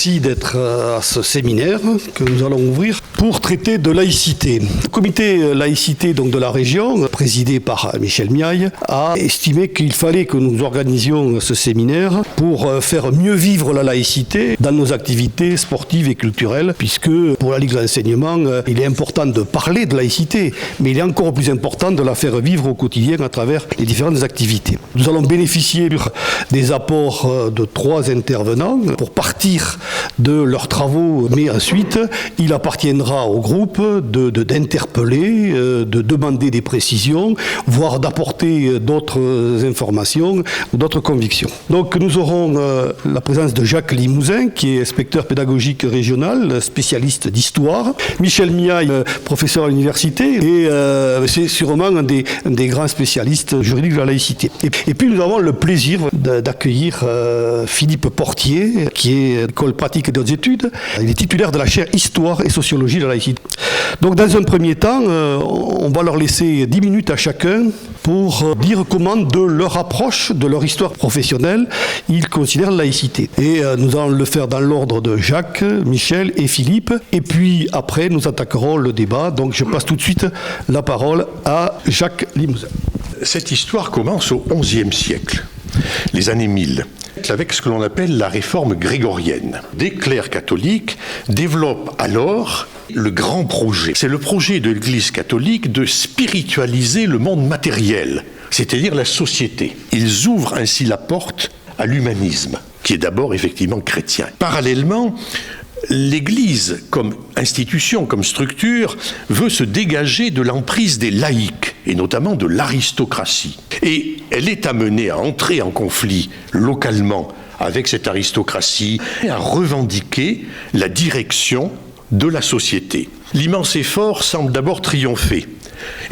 merci d'être à ce séminaire que nous allons ouvrir pour traiter de laïcité. Le comité laïcité donc, de la région, présidé par Michel Miaille, a estimé qu'il fallait que nous organisions ce séminaire pour faire mieux vivre la laïcité dans nos activités sportives et culturelles, puisque pour la Ligue de l'enseignement, il est important de parler de laïcité, mais il est encore plus important de la faire vivre au quotidien à travers les différentes activités. Nous allons bénéficier des apports de 3 intervenants pour partir de leurs travaux, mais ensuite il appartiendra au groupe d'interpeller, de demander des précisions, voire d'apporter d'autres informations ou d'autres convictions. Donc nous aurons la présence de Jacques Limousin, qui est inspecteur pédagogique régional, spécialiste d'histoire, Michel Miaille, professeur à l'université, et c'est sûrement un des grands spécialistes juridiques de la laïcité. Et puis nous avons le plaisir d'accueillir Philippe Portier, qui est école pratique et d'autres études. Il est titulaire de la chaire Histoire et Sociologie de la laïcité. Donc dans un premier temps, on va leur laisser 10 minutes à chacun pour dire comment, de leur approche, de leur histoire professionnelle, ils considèrent la laïcité. Et nous allons le faire dans l'ordre de Jacques, Michel et Philippe. Et puis après, nous attaquerons le débat. Donc je passe tout de suite la parole à Jacques Limousin. Cette histoire commence au XIe siècle, les années 1000. Avec ce que l'on appelle la réforme grégorienne. Des clercs catholiques développent alors le grand projet. C'est le projet de l'Église catholique de spiritualiser le monde matériel, c'est-à-dire la société. Ils ouvrent ainsi la porte à l'humanisme, qui est d'abord effectivement chrétien. Parallèlement, l'Église, comme institution, comme structure, veut se dégager de l'emprise des laïcs, et notamment de l'aristocratie. Et elle est amenée à entrer en conflit localement avec cette aristocratie et à revendiquer la direction de la société. L'immense effort semble d'abord triompher,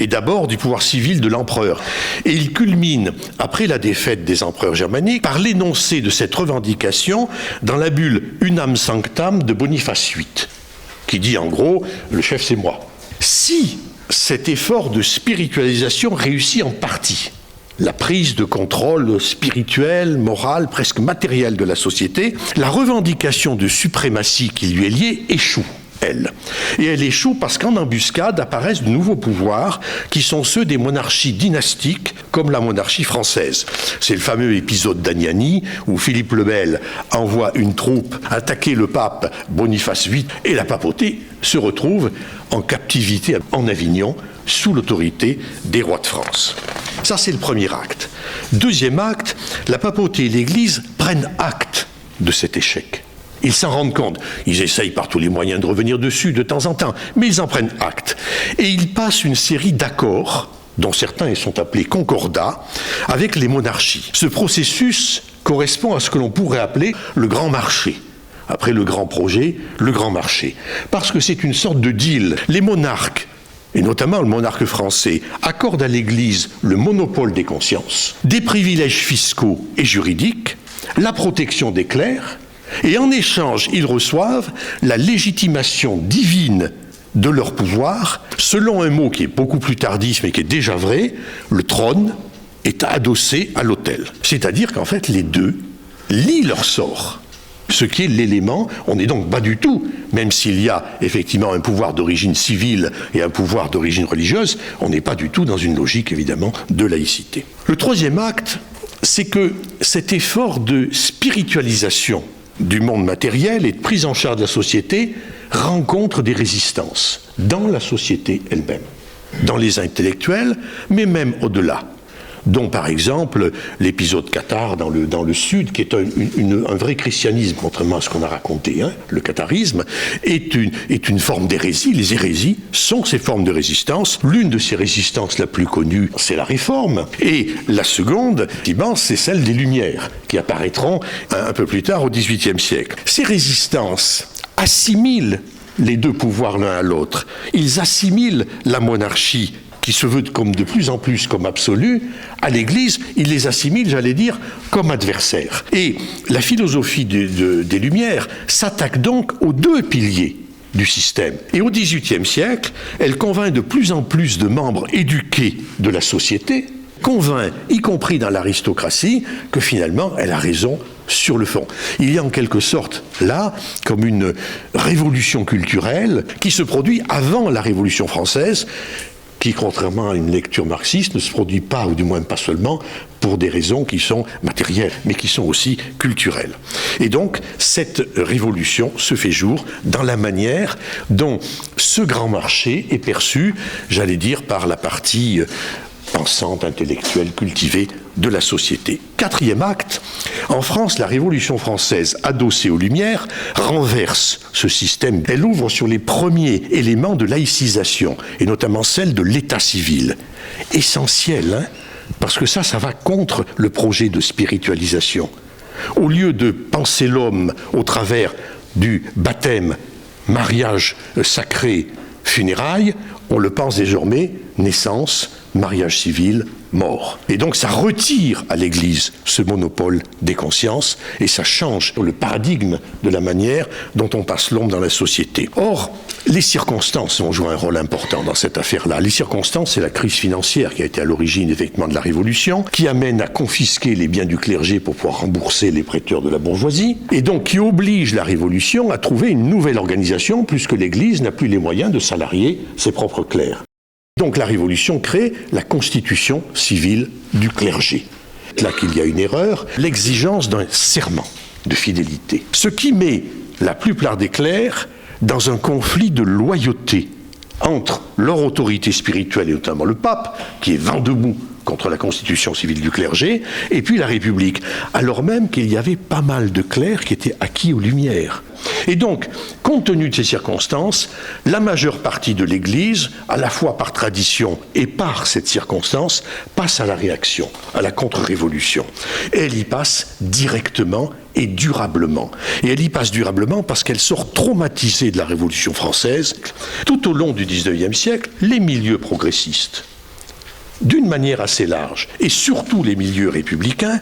et d'abord du pouvoir civil de l'empereur. Et il culmine, après la défaite des empereurs germaniques, par l'énoncé de cette revendication dans la bulle Unam Sanctam de Boniface VIII, qui dit en gros, le chef c'est moi. Si cet effort de spiritualisation réussit en partie, la prise de contrôle spirituel, moral, presque matériel de la société, la revendication de suprématie qui lui est liée échoue. Et elle échoue parce qu'en embuscade apparaissent de nouveaux pouvoirs qui sont ceux des monarchies dynastiques comme la monarchie française. C'est le fameux épisode d'Anniani où Philippe le Bel envoie une troupe attaquer le pape Boniface VIII et la papauté se retrouve en captivité en Avignon sous l'autorité des rois de France. Ça, c'est le premier acte. Deuxième acte, la papauté et l'Église prennent acte de cet échec. Ils s'en rendent compte. Ils essayent par tous les moyens de revenir dessus de temps en temps, mais ils en prennent acte. Et ils passent une série d'accords, dont certains sont appelés concordats, avec les monarchies. Ce processus correspond à ce que l'on pourrait appeler le grand marché. Après le grand projet, le grand marché. Parce que c'est une sorte de deal. Les monarques, et notamment le monarque français, accordent à l'Église le monopole des consciences, des privilèges fiscaux et juridiques, la protection des clercs, et en échange, ils reçoivent la légitimation divine de leur pouvoir, selon un mot qui est beaucoup plus tardif mais qui est déjà vrai, le trône est adossé à l'autel. C'est-à-dire qu'en fait, les deux lient leur sort. Ce qui est l'élément, on n'est donc pas du tout, même s'il y a effectivement un pouvoir d'origine civile et un pouvoir d'origine religieuse, on n'est pas du tout dans une logique évidemment de laïcité. Le troisième acte, c'est que cet effort de spiritualisation du monde matériel et de prise en charge de la société rencontre des résistances dans la société elle-même, dans les intellectuels, mais même au-delà. Dont par exemple l'épisode cathare dans le sud, qui est un vrai christianisme, contrairement à ce qu'on a raconté. Le catharisme est une forme d'hérésie. Les hérésies sont ces formes de résistance. L'une de ces résistances la plus connue, c'est la Réforme. Et la seconde, c'est celle des Lumières, qui apparaîtront un peu plus tard au XVIIIe siècle. Ces résistances assimilent les deux pouvoirs l'un à l'autre. Ils assimilent la monarchie qui se veut comme de plus en plus comme absolue, à l'Église, il les assimile, j'allais dire, comme adversaires. Et la philosophie des Lumières s'attaque donc aux deux piliers du système. Et au XVIIIe siècle, elle convainc de plus en plus de membres éduqués de la société, convainc, y compris dans l'aristocratie, que finalement, elle a raison sur le fond. Il y a en quelque sorte là comme une révolution culturelle qui se produit avant la Révolution française, qui, contrairement à une lecture marxiste, ne se produit pas, ou du moins pas seulement, pour des raisons qui sont matérielles, mais qui sont aussi culturelles. Et donc, cette révolution se fait jour dans la manière dont ce grand marché est perçu, j'allais dire, par la partie pensante, intellectuelle, cultivée de la société. Quatrième acte, en France, la Révolution française, adossée aux Lumières, renverse ce système. Elle ouvre sur les premiers éléments de laïcisation, et notamment celle de l'état civil. Essentiel, hein, parce que ça va contre le projet de spiritualisation. Au lieu de penser l'homme au travers du baptême, mariage sacré, funérailles, on le pense désormais naissance, mariage civil, mort. Et donc ça retire à l'Église ce monopole des consciences et ça change le paradigme de la manière dont on passe l'homme dans la société. Or, les circonstances vont jouer un rôle important dans cette affaire-là. Les circonstances, c'est la crise financière qui a été à l'origine effectivement de la Révolution, qui amène à confisquer les biens du clergé pour pouvoir rembourser les prêteurs de la bourgeoisie, et donc qui oblige la Révolution à trouver une nouvelle organisation puisque l'Église n'a plus les moyens de salarier ses propres clercs. Donc la Révolution crée la constitution civile du clergé. Là qu'il y a une erreur, l'exigence d'un serment de fidélité. Ce qui met la plupart des clercs dans un conflit de loyauté entre leur autorité spirituelle, et notamment le pape, qui est vent debout contre la constitution civile du clergé, et puis la République, alors même qu'il y avait pas mal de clercs qui étaient acquis aux Lumières. Et donc, compte tenu de ces circonstances, la majeure partie de l'Église, à la fois par tradition et par cette circonstance, passe à la réaction, à la contre-révolution. Et elle y passe directement et durablement. Et elle y passe durablement parce qu'elle sort traumatisée de la Révolution française. Tout au long du XIXe siècle, les milieux progressistes, d'une manière assez large, et surtout les milieux républicains,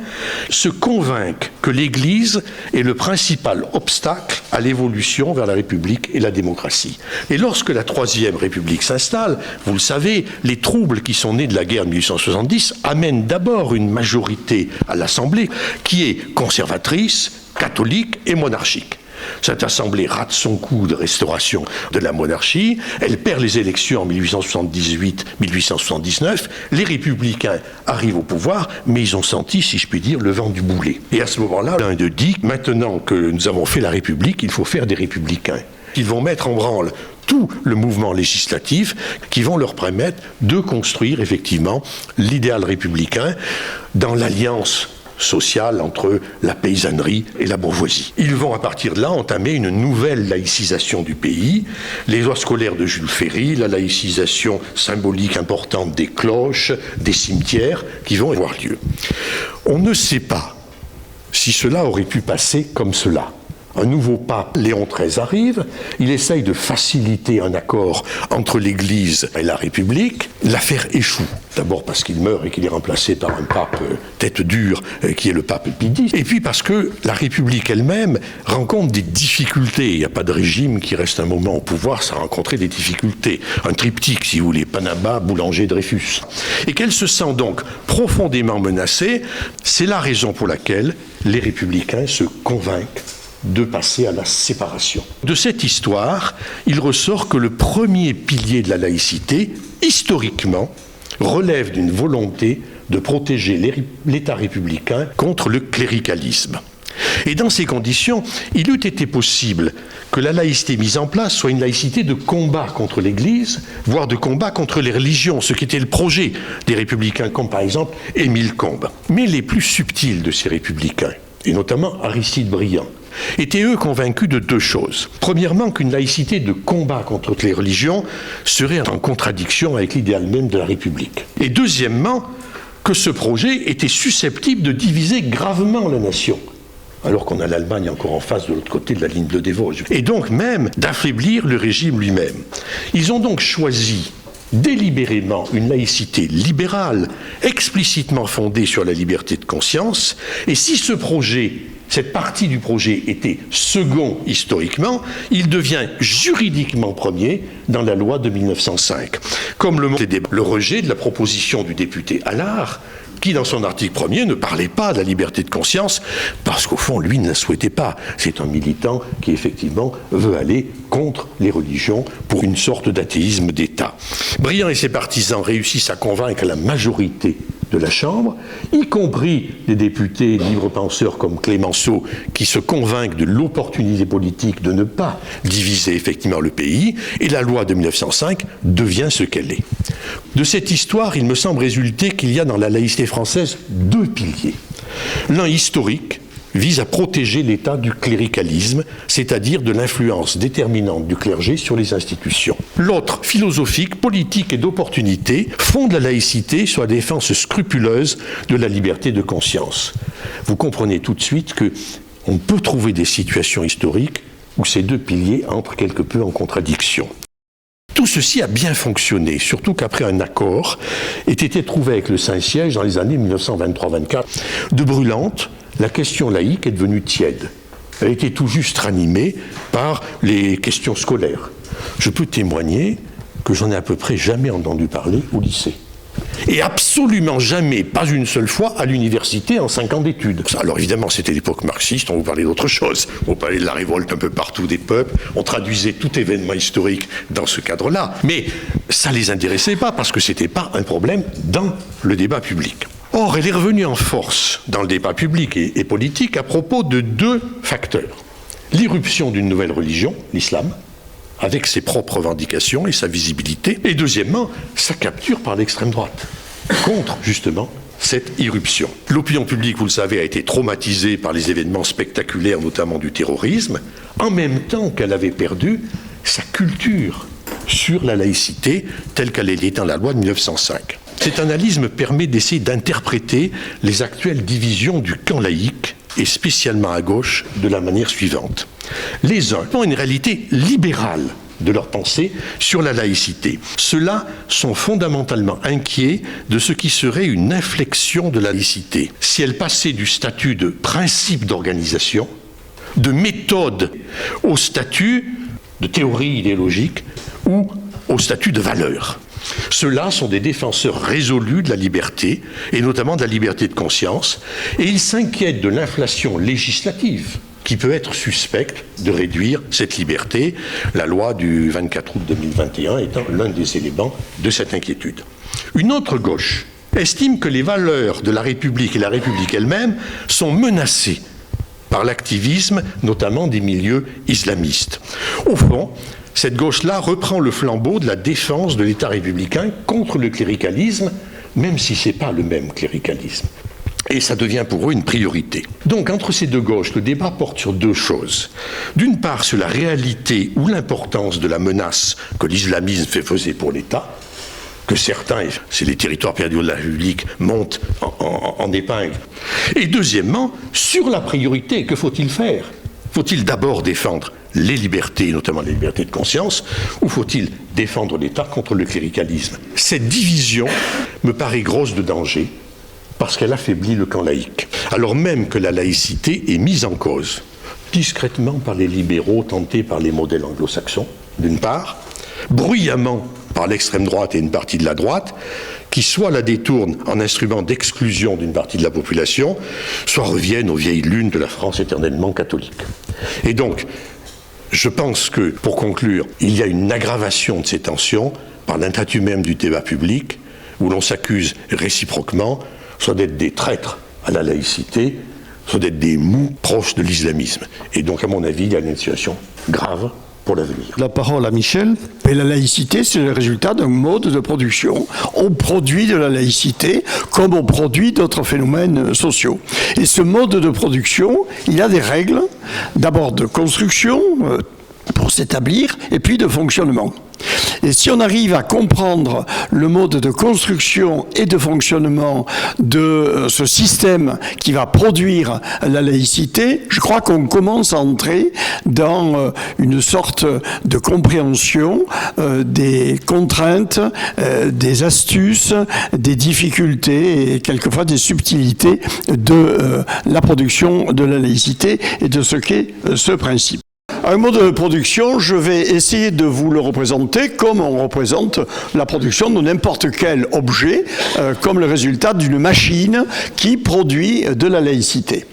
se convainquent que l'Église est le principal obstacle à l'évolution vers la République et la démocratie. Et lorsque la Troisième République s'installe, vous le savez, les troubles qui sont nés de la guerre de 1870 amènent d'abord une majorité à l'Assemblée qui est conservatrice, catholique et monarchique. Cette assemblée rate son coup de restauration de la monarchie, elle perd les élections en 1878-1879, les républicains arrivent au pouvoir, mais ils ont senti, si je puis dire, le vent du boulet. Et à ce moment-là, l'un d'eux dit, maintenant que nous avons fait la République, il faut faire des républicains. Ils vont mettre en branle tout le mouvement législatif qui vont leur permettre de construire effectivement l'idéal républicain dans l'alliance sociale entre la paysannerie et la bourgeoisie. Ils vont à partir de là entamer une nouvelle laïcisation du pays, les lois scolaires de Jules Ferry, la laïcisation symbolique importante des cloches, des cimetières qui vont avoir lieu. On ne sait pas si cela aurait pu passer comme cela. Un nouveau pape, Léon XIII, arrive, il essaye de faciliter un accord entre l'Église et la République. L'affaire échoue. D'abord parce qu'il meurt et qu'il est remplacé par un pape tête dure, qui est le pape Pie X. Et puis parce que la République elle-même rencontre des difficultés. Il n'y a pas de régime qui reste un moment au pouvoir sans rencontrer des difficultés. Un triptyque, si vous voulez, Panama, Boulanger, Dreyfus. Et qu'elle se sent donc profondément menacée. C'est la raison pour laquelle les républicains se convainquent de passer à la séparation. De cette histoire, il ressort que le premier pilier de la laïcité, historiquement, relève d'une volonté de protéger l'État républicain contre le cléricalisme. Et dans ces conditions, il eût été possible que la laïcité mise en place soit une laïcité de combat contre l'Église, voire de combat contre les religions, ce qui était le projet des républicains, comme par exemple Émile Combes. Mais les plus subtils de ces républicains, et notamment Aristide Briand, étaient eux convaincus de deux choses. Premièrement, qu'une laïcité de combat contre les religions serait en contradiction avec l'idéal même de la République. Et deuxièmement, que ce projet était susceptible de diviser gravement la nation, alors qu'on a l'Allemagne encore en face de l'autre côté de la ligne bleue des Vosges. Et donc même d'affaiblir le régime lui-même. Ils ont donc choisi délibérément une laïcité libérale, explicitement fondée sur la liberté de conscience, et si ce projet, cette partie du projet était second historiquement, il devient juridiquement premier dans la loi de 1905. Comme le rejet de la proposition du député Allard, qui, dans son article 1er, ne parlait pas de la liberté de conscience, parce qu'au fond, lui ne la souhaitait pas. C'est un militant qui, effectivement, veut aller contre les religions pour une sorte d'athéisme d'État. Briand et ses partisans réussissent à convaincre la majorité de la Chambre, y compris des députés libres penseurs comme Clémenceau, qui se convainquent de l'opportunité politique de ne pas diviser effectivement le pays, et la loi de 1905 devient ce qu'elle est. De cette histoire, il me semble résulter qu'il y a dans la laïcité française deux piliers. L'un historique, vise à protéger l'État du cléricalisme, c'est-à-dire de l'influence déterminante du clergé sur les institutions. L'autre, philosophique, politique et d'opportunité, fonde la laïcité sur la défense scrupuleuse de la liberté de conscience. Vous comprenez tout de suite qu'on peut trouver des situations historiques où ces deux piliers entrent quelque peu en contradiction. Tout ceci a bien fonctionné, surtout qu'après un accord ait été trouvé avec le Saint-Siège dans les années 1923-24. De brûlante, la question laïque est devenue tiède. Elle était tout juste ranimée par les questions scolaires. Je peux témoigner que j'en ai à peu près jamais entendu parler au lycée. Et absolument jamais, pas une seule fois, à l'université en 5 ans d'études. Alors évidemment, c'était l'époque marxiste, on vous parlait d'autre chose. On parlait de la révolte un peu partout des peuples, on traduisait tout événement historique dans ce cadre-là. Mais ça ne les intéressait pas, parce que ce n'était pas un problème dans le débat public. Or, elle est revenue en force dans le débat public et politique à propos de deux facteurs. L'irruption d'une nouvelle religion, l'islam, avec ses propres revendications et sa visibilité, et deuxièmement, sa capture par l'extrême droite, contre justement cette irruption. L'opinion publique, vous le savez, a été traumatisée par les événements spectaculaires, notamment du terrorisme, en même temps qu'elle avait perdu sa culture sur la laïcité telle qu'elle est dans la loi de 1905. Cette analyse me permet d'essayer d'interpréter les actuelles divisions du camp laïque, et spécialement à gauche, de la manière suivante. Les uns ont une réalité libérale de leur pensée sur la laïcité. Ceux-là sont fondamentalement inquiets de ce qui serait une inflexion de la laïcité, si elle passait du statut de principe d'organisation, de méthode, au statut de théorie idéologique ou au statut de valeur. Ceux-là sont des défenseurs résolus de la liberté, et notamment de la liberté de conscience, et ils s'inquiètent de l'inflation législative qui peut être suspecte de réduire cette liberté, la loi du 24 août 2021 étant l'un des éléments de cette inquiétude. Une autre gauche estime que les valeurs de la République et la République elle-même sont menacées par l'activisme, notamment des milieux islamistes. Au fond, cette gauche-là reprend le flambeau de la défense de l'État républicain contre le cléricalisme, même si ce n'est pas le même cléricalisme. Et ça devient pour eux une priorité. Donc, entre ces deux gauches, le débat porte sur deux choses. D'une part, sur la réalité ou l'importance de la menace que l'islamisme fait peser pour l'État, que certains, c'est les territoires perdus de la République, montent en épingle. Et deuxièmement, sur la priorité, que faut-il faire ? Faut-il d'abord défendre les libertés, notamment les libertés de conscience, ou faut-il défendre l'État contre le cléricalisme ? Cette division me paraît grosse de danger, parce qu'elle affaiblit le camp laïque, alors même que la laïcité est mise en cause, discrètement par les libéraux tentés par les modèles anglo-saxons, d'une part, bruyamment par l'extrême droite et une partie de la droite, qui soit la détournent en instrument d'exclusion d'une partie de la population, soit reviennent aux vieilles lunes de la France éternellement catholique. Et donc, je pense que, pour conclure, il y a une aggravation de ces tensions par l'intratu même du débat public, où l'on s'accuse réciproquement soit d'être des traîtres à la laïcité, soit d'être des mous proches de l'islamisme. Et donc, à mon avis, il y a une situation grave pour l'avenir. La parole à Michel. Et la laïcité, c'est le résultat d'un mode de production. On produit de la laïcité comme on produit d'autres phénomènes sociaux. Et ce mode de production, il a des règles, d'abord de construction, pour s'établir, et puis de fonctionnement. Et si on arrive à comprendre le mode de construction et de fonctionnement de ce système qui va produire la laïcité, je crois qu'on commence à entrer dans une sorte de compréhension des contraintes, des astuces, des difficultés et quelquefois des subtilités de la production de la laïcité et de ce qu'est ce principe. Un mode de production, je vais essayer de vous le représenter comme on représente la production de n'importe quel objet, comme le résultat d'une machine qui produit de la laïcité.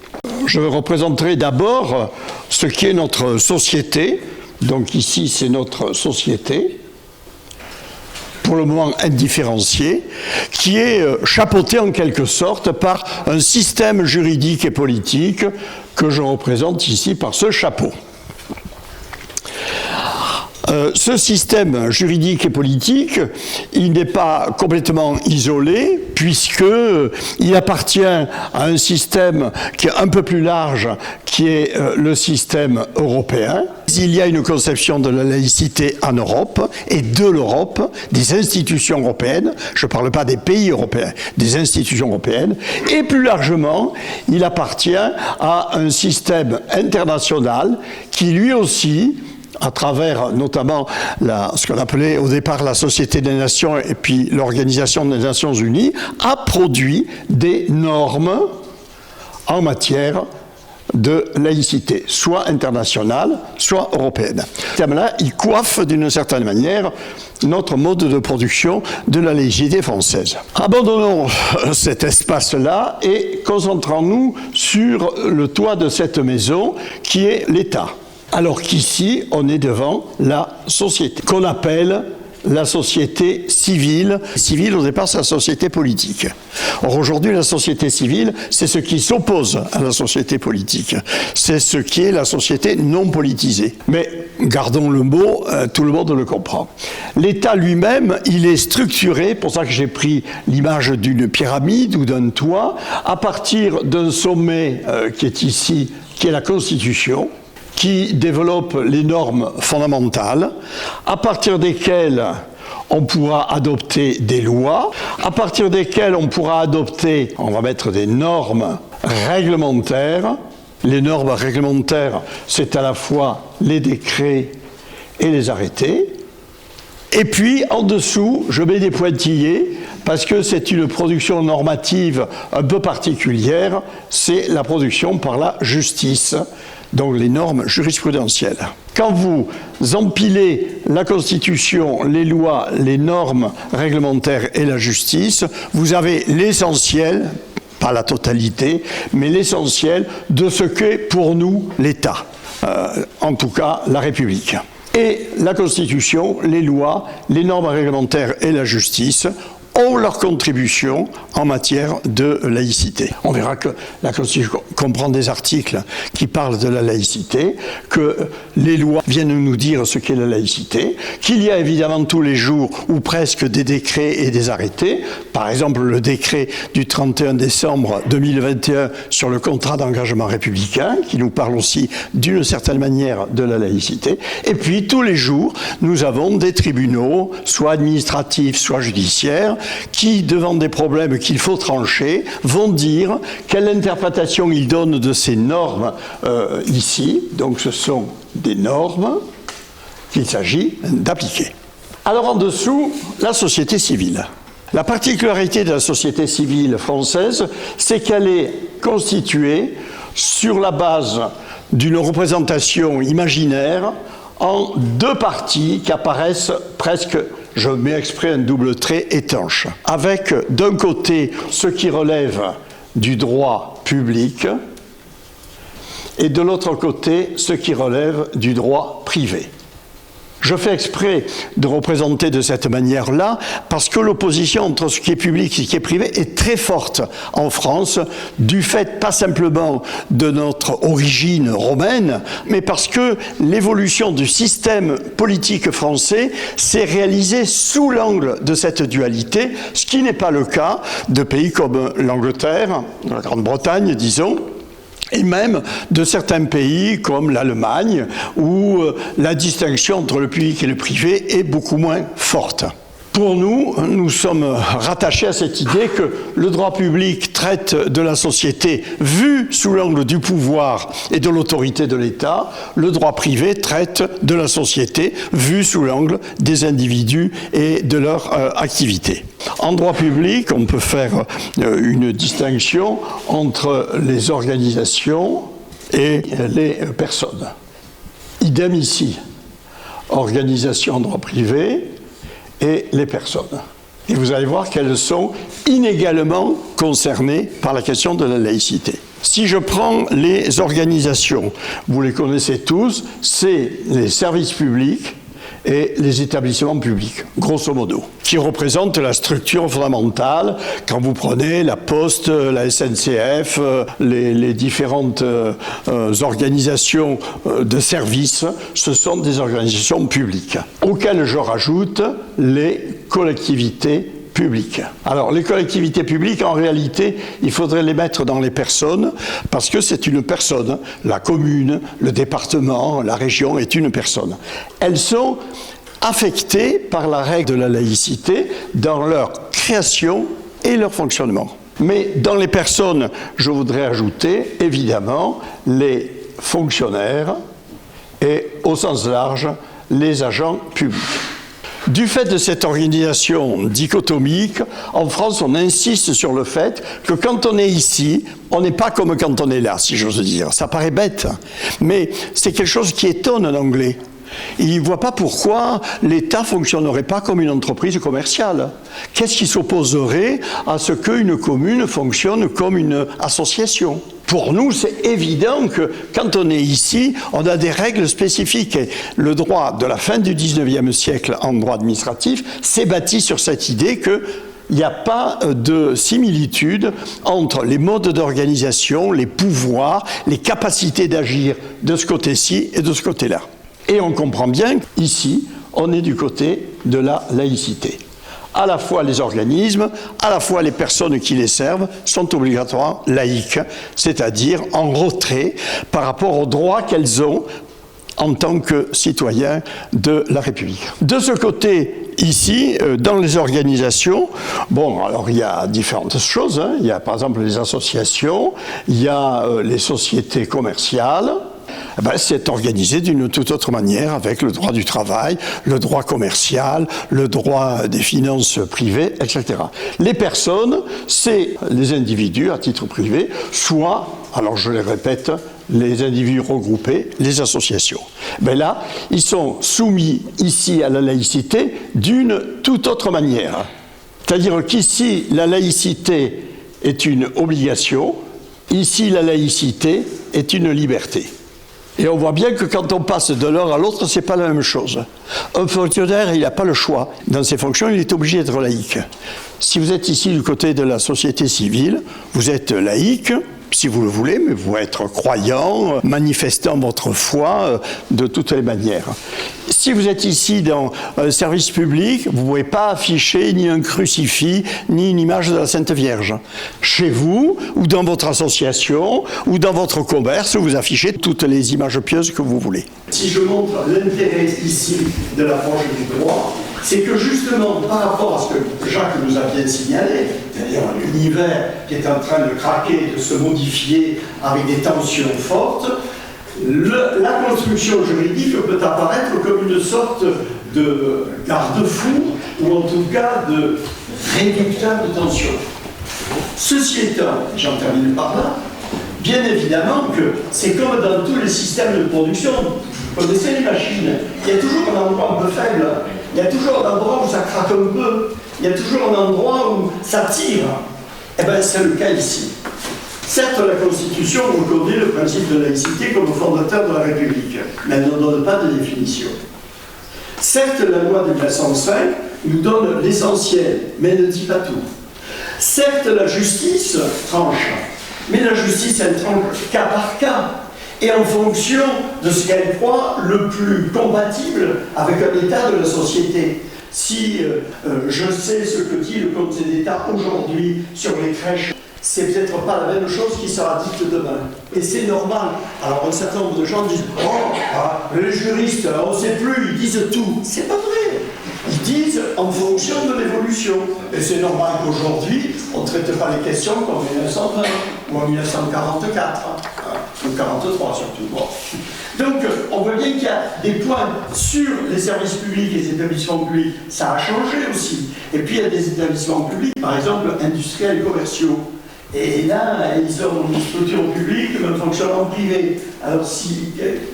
Je représenterai d'abord ce qui est notre société. Donc ici, c'est notre société, pour le moment indifférenciée, qui est chapeautée en quelque sorte par un système juridique et politique que je représente ici par ce chapeau. Ce système juridique et politique, il n'est pas complètement isolé puisqu'il appartient à un système qui est un peu plus large, qui est le système européen. Il y a une conception de la laïcité en Europe et de l'Europe, des institutions européennes, je ne parle pas des pays européens, des institutions européennes, et plus largement, il appartient à un système international qui lui aussi, à travers notamment ce qu'on appelait au départ la Société des Nations et puis l'Organisation des Nations Unies, a produit des normes en matière de laïcité, soit internationale, soit européenne. Ce thème-là, il coiffe d'une certaine manière notre mode de production de la laïcité française. Abandonnons cet espace-là et concentrons-nous sur le toit de cette maison qui est l'État. Alors qu'ici, on est devant la société, qu'on appelle la société civile. Civile, au départ, c'est la société politique. Or, aujourd'hui, la société civile, c'est ce qui s'oppose à la société politique. C'est ce qui est la société non politisée. Mais gardons le mot, tout le monde le comprend. L'État lui-même, il est structuré, pour ça que j'ai pris l'image d'une pyramide ou d'un toit, à partir d'un sommet qui est ici, qui est la Constitution, qui développe les normes fondamentales, à partir desquelles on pourra adopter des lois, à partir desquelles on pourra adopter, on va mettre des normes réglementaires. Les normes réglementaires, c'est à la fois les décrets et les arrêtés. Et puis, en dessous, je mets des pointillés, parce que c'est une production normative un peu particulière, c'est la production par la justice. Donc les normes jurisprudentielles. Quand vous empilez la Constitution, les lois, les normes réglementaires et la justice, vous avez l'essentiel, pas la totalité, mais l'essentiel de ce qu'est pour nous l'État, en tout cas la République. Et la Constitution, les lois, les normes réglementaires et la justice ont leur contribution en matière de laïcité. On verra que la Constitution comprend des articles qui parlent de la laïcité, que les lois viennent nous dire ce qu'est la laïcité, qu'il y a évidemment tous les jours ou presque des décrets et des arrêtés, par exemple le décret du 31 décembre 2021 sur le contrat d'engagement républicain, qui nous parle aussi d'une certaine manière de la laïcité, et puis tous les jours nous avons des tribunaux, soit administratifs, soit judiciaires, qui, devant des problèmes qu'il faut trancher, vont dire quelle interprétation ils donnent de ces normes ici. Donc ce sont des normes qu'il s'agit d'appliquer. Alors en dessous, la société civile. La particularité de la société civile française, c'est qu'elle est constituée sur la base d'une représentation imaginaire en deux parties qui apparaissent presque, je mets exprès un double trait, étanche, avec d'un côté ce qui relève du droit public et de l'autre côté ce qui relève du droit privé. Je fais exprès de représenter de cette manière-là parce que l'opposition entre ce qui est public et ce qui est privé est très forte en France, du fait pas simplement de notre origine romaine, mais parce que l'évolution du système politique français s'est réalisée sous l'angle de cette dualité, ce qui n'est pas le cas de pays comme l'Angleterre, la Grande-Bretagne, disons, et même de certains pays comme l'Allemagne, où la distinction entre le public et le privé est beaucoup moins forte. Pour nous, nous sommes rattachés à cette idée que le droit public traite de la société vue sous l'angle du pouvoir et de l'autorité de l'État, le droit privé traite de la société vue sous l'angle des individus et de leur activité. En droit public, on peut faire une distinction entre les organisations et les personnes. Idem ici. Organisation en droit privé et les personnes. Et vous allez voir qu'elles sont inégalement concernées par la question de la laïcité. Si je prends les organisations, vous les connaissez tous, c'est les services publics et les établissements publics, grosso modo, qui représentent la structure fondamentale. Quand vous prenez la Poste, la SNCF, les différentes organisations de services, ce sont des organisations publiques, auxquelles je rajoute les collectivités publiques. Alors, les collectivités publiques, en réalité, il faudrait les mettre dans les personnes, parce que c'est une personne. La commune, le département, la région est une personne. Elles sont affectées par la règle de la laïcité dans leur création et leur fonctionnement. Mais dans les personnes, je voudrais ajouter, évidemment, les fonctionnaires et, au sens large, les agents publics. Du fait de cette organisation dichotomique, en France, on insiste sur le fait que quand on est ici, on n'est pas comme quand on est là, si j'ose dire. Ça paraît bête, mais c'est quelque chose qui étonne un Anglais. Il ne voit pas pourquoi l'État ne fonctionnerait pas comme une entreprise commerciale. Qu'est-ce qui s'opposerait à ce qu'une commune fonctionne comme une association ? Pour nous, c'est évident que quand on est ici, on a des règles spécifiques. Et le droit de la fin du XIXe siècle en droit administratif s'est bâti sur cette idée qu'il n'y a pas de similitude entre les modes d'organisation, les pouvoirs, les capacités d'agir de ce côté-ci et de ce côté-là. Et on comprend bien qu'ici, on est du côté de la laïcité. À la fois les organismes, à la fois les personnes qui les servent sont obligatoirement laïques, c'est-à-dire en retrait par rapport aux droits qu'elles ont en tant que citoyens de la République. De ce côté, ici, dans les organisations, bon, alors il y a différentes choses, hein. Il y a par exemple les associations, il y a les sociétés commerciales. C'est organisé d'une toute autre manière avec le droit du travail, le droit commercial, le droit des finances privées, etc. Les personnes, c'est les individus à titre privé, soit, alors je les répète, les individus regroupés, les associations. Là, ils sont soumis ici à la laïcité d'une toute autre manière. C'est-à-dire qu'ici, la laïcité est une obligation, ici, la laïcité est une liberté. Et on voit bien que quand on passe de l'un à l'autre, c'est pas la même chose. Un fonctionnaire, il n'a pas le choix. Dans ses fonctions, il est obligé d'être laïque. Si vous êtes ici du côté de la société civile, vous êtes laïque, si vous le voulez, mais vous être croyant, manifestant votre foi de toutes les manières. Si vous êtes ici dans un service public, vous ne pouvez pas afficher ni un crucifix, ni une image de la Sainte Vierge. Chez vous, ou dans votre association, ou dans votre commerce, vous affichez toutes les images pieuses que vous voulez. Si je montre l'intérêt ici de l'approche du droit, c'est que justement, par rapport à ce que Jacques nous a bien signalé, c'est-à-dire l'univers qui est en train de craquer, de se modifier avec des tensions fortes, la construction juridique peut apparaître comme une sorte de garde-fou, ou en tout cas de réducteur de tension. Ceci étant, j'en termine par là, bien évidemment que c'est comme dans tous les systèmes de production. Vous connaissez les machines, il y a toujours un endroit un peu faible, il y a toujours un endroit où ça craque un peu, il y a toujours un endroit où ça tire. C'est le cas ici. Certes, la Constitution reconnaît le principe de laïcité comme fondateur de la République, mais elle ne donne pas de définition. Certes, la loi de 1905 nous donne l'essentiel, mais elle ne dit pas tout. Certes, la justice tranche, mais la justice, elle tranche cas par cas, et en fonction de ce qu'elle croit le plus compatible avec un état de la société. Si je sais ce que dit le Conseil d'État aujourd'hui sur les crèches, c'est peut-être pas la même chose qui sera dite demain. Et c'est normal. Alors un certain nombre de gens disent « Oh, les juristes, on ne sait plus, ils disent tout ». C'est pas vrai. Ils disent en fonction de l'évolution. Et c'est normal qu'aujourd'hui, on ne traite pas les questions comme en 1920 ou en 1944. Ou 1943 surtout. Bon. Donc, on voit bien qu'il y a des points sur les services publics et les établissements publics. Ça a changé aussi. Et puis, il y a des établissements publics, par exemple, industriels et commerciaux. Et là, ils ont une structure publique, mais un fonctionnement privé. Alors,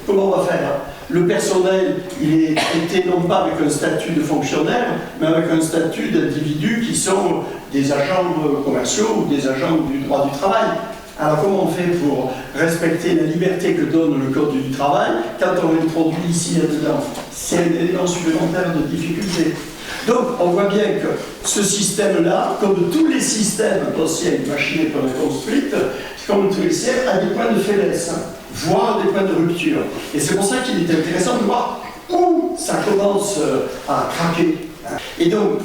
comment on va faire? le personnel, il était non pas avec un statut de fonctionnaire, mais avec un statut d'individus qui sont des agents commerciaux ou des agents du droit du travail. Alors comment on fait pour respecter la liberté que donne le Code du travail quand on introduit ici là-dedans? C'est un élément supplémentaire de difficulté. Donc on voit bien que ce système-là, comme tous les systèmes anciens machinés qu'on a construites, comme tous les systèmes, a des points de faiblesse, voire des points de rupture. Et c'est pour ça qu'il est intéressant de voir où ça commence à craquer. Et donc,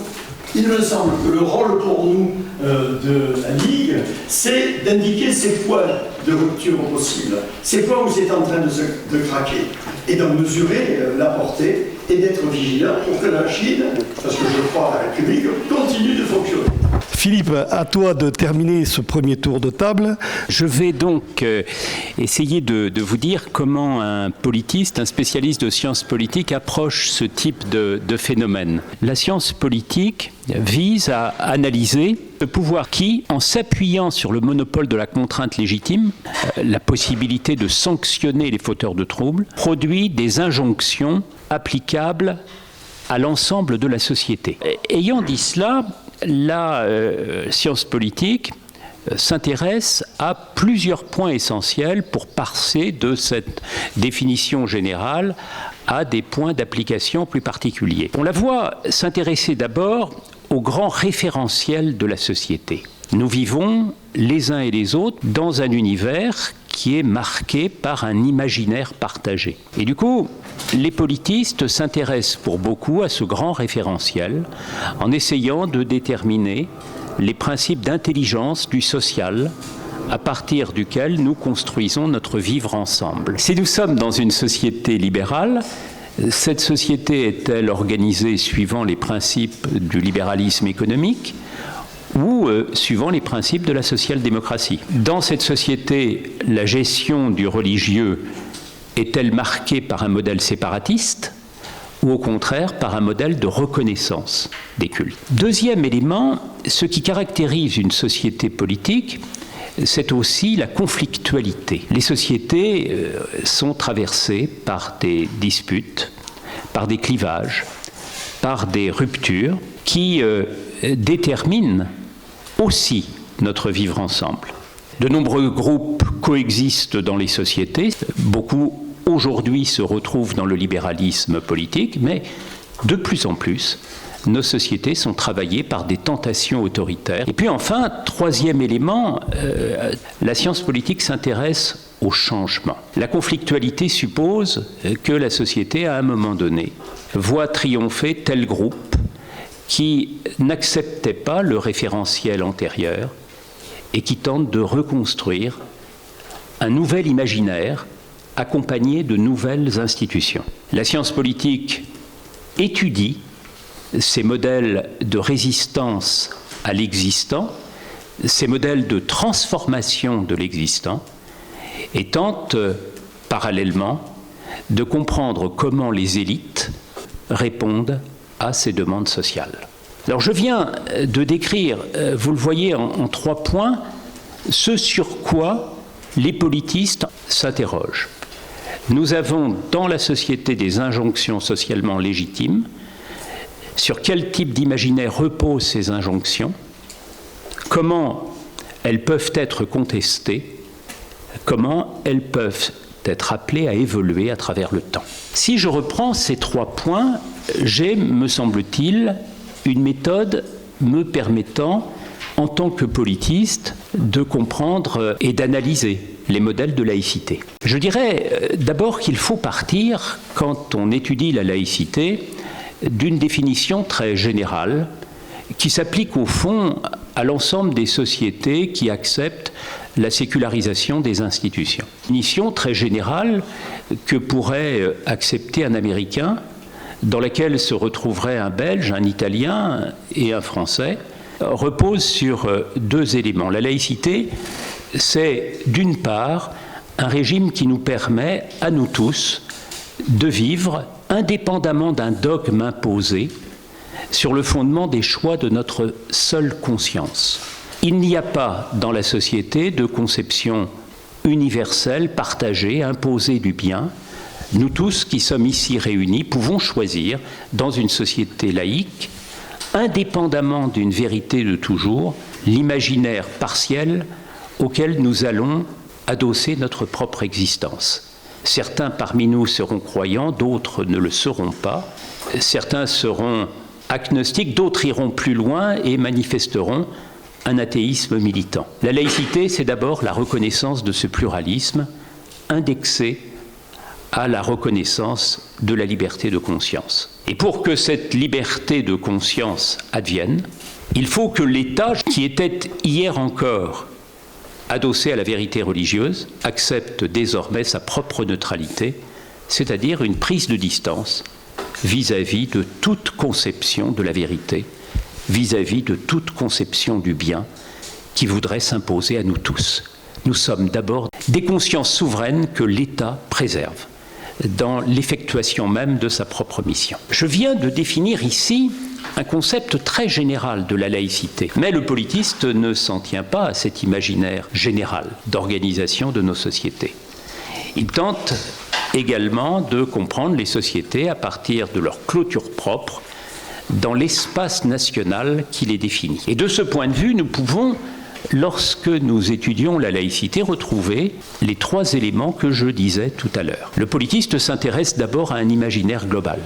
il me semble que le rôle pour nous de la Ligue, c'est d'indiquer ces points de rupture possibles, ces points où c'est en train de craquer, et d'en mesurer la portée, et d'être vigilant pour que la Chine, parce que je crois à la République, continue de fonctionner. Philippe, à toi de terminer ce premier tour de table. Je vais donc essayer de vous dire comment un politiste, un spécialiste de sciences politiques approche ce type de phénomène. La science politique vise à analyser le pouvoir qui, en s'appuyant sur le monopole de la contrainte légitime, la possibilité de sanctionner les fauteurs de troubles, produit des injonctions applicables à l'ensemble de la société. Ayant dit cela, la science politique s'intéresse à plusieurs points essentiels pour passer de cette définition générale à des points d'application plus particuliers. On la voit s'intéresser d'abord aux grands référentiels de la société. Nous vivons les uns et les autres dans un univers qui est marqué par un imaginaire partagé. Et du coup, les politistes s'intéressent pour beaucoup à ce grand référentiel en essayant de déterminer les principes d'intelligence du social à partir duquel nous construisons notre vivre ensemble. Si nous sommes dans une société libérale, cette société est-elle organisée suivant les principes du libéralisme économique ou suivant les principes de la social-démocratie? Dans cette société, la gestion du religieux est-elle marquée par un modèle séparatiste ou au contraire par un modèle de reconnaissance des cultes? Deuxième élément, ce qui caractérise une société politique, c'est aussi la conflictualité. Les sociétés sont traversées par des disputes, par des clivages, par des ruptures qui déterminent aussi notre vivre ensemble. De nombreux groupes coexistent dans les sociétés. Beaucoup aujourd'hui se retrouvent dans le libéralisme politique, mais de plus en plus, nos sociétés sont travaillées par des tentations autoritaires. Et puis enfin, troisième élément, la science politique s'intéresse au changement. La conflictualité suppose que la société, à un moment donné, voit triompher tel groupe qui n'acceptait pas le référentiel antérieur et qui tente de reconstruire un nouvel imaginaire accompagné de nouvelles institutions. La science politique étudie ces modèles de résistance à l'existant, ces modèles de transformation de l'existant, et tente parallèlement de comprendre comment les élites répondent à ces demandes sociales. Alors je viens de décrire, vous le voyez en 3 points, ce sur quoi les politistes s'interrogent. Nous avons dans la société des injonctions socialement légitimes. Sur quel type d'imaginaire reposent ces injonctions? Comment elles peuvent être contestées? Comment elles peuvent être appelées à évoluer à travers le temps? Si je reprends ces 3 points, j'ai, me semble-t-il, une méthode me permettant, en tant que politiste, de comprendre et d'analyser les modèles de laïcité. Je dirais d'abord qu'il faut partir, quand on étudie la laïcité, d'une définition très générale qui s'applique au fond à l'ensemble des sociétés qui acceptent la sécularisation des institutions. Une définition très générale que pourrait accepter un Américain, dans laquelle se retrouverait un Belge, un Italien et un Français, repose sur 2 éléments. La laïcité, c'est d'une part un régime qui nous permet à nous tous de vivre indépendamment d'un dogme imposé sur le fondement des choix de notre seule conscience. Il n'y a pas dans la société de conception universelle, partagée, imposée du bien, nous tous qui sommes ici réunis pouvons choisir, dans une société laïque, indépendamment d'une vérité de toujours, l'imaginaire partiel auquel nous allons adosser notre propre existence. Certains parmi nous seront croyants, d'autres ne le seront pas. Certains seront agnostiques, d'autres iront plus loin et manifesteront un athéisme militant. La laïcité, c'est d'abord la reconnaissance de ce pluralisme indexé à la reconnaissance de la liberté de conscience. Et pour que cette liberté de conscience advienne, il faut que l'État, qui était hier encore adossé à la vérité religieuse, accepte désormais sa propre neutralité, c'est-à-dire une prise de distance vis-à-vis de toute conception de la vérité, vis-à-vis de toute conception du bien qui voudrait s'imposer à nous tous. Nous sommes d'abord des consciences souveraines que l'État préserve dans l'effectuation même de sa propre mission. Je viens de définir ici un concept très général de la laïcité, mais le politiste ne s'en tient pas à cet imaginaire général d'organisation de nos sociétés. Il tente également de comprendre les sociétés à partir de leur clôture propre dans l'espace national qui les définit. Et de ce point de vue, nous pouvons, lorsque nous étudions la laïcité, retrouver les trois éléments que je disais tout à l'heure. Le politiste s'intéresse d'abord à un imaginaire global.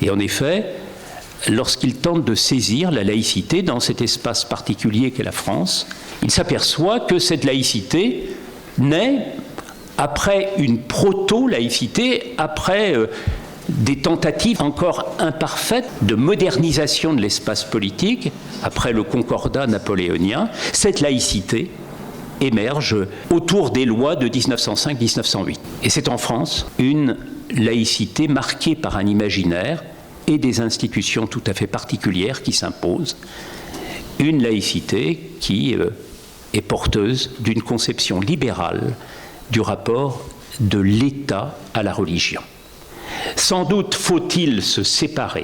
Et en effet, lorsqu'il tente de saisir la laïcité dans cet espace particulier qu'est la France, il s'aperçoit que cette laïcité naît après une proto-laïcité, après des tentatives encore imparfaites de modernisation de l'espace politique, après le concordat napoléonien. Cette laïcité émerge autour des lois de 1905-1908. Et c'est en France une laïcité marquée par un imaginaire et des institutions tout à fait particulières qui s'imposent, une laïcité qui est porteuse d'une conception libérale du rapport de l'État à la religion. Sans doute faut-il se séparer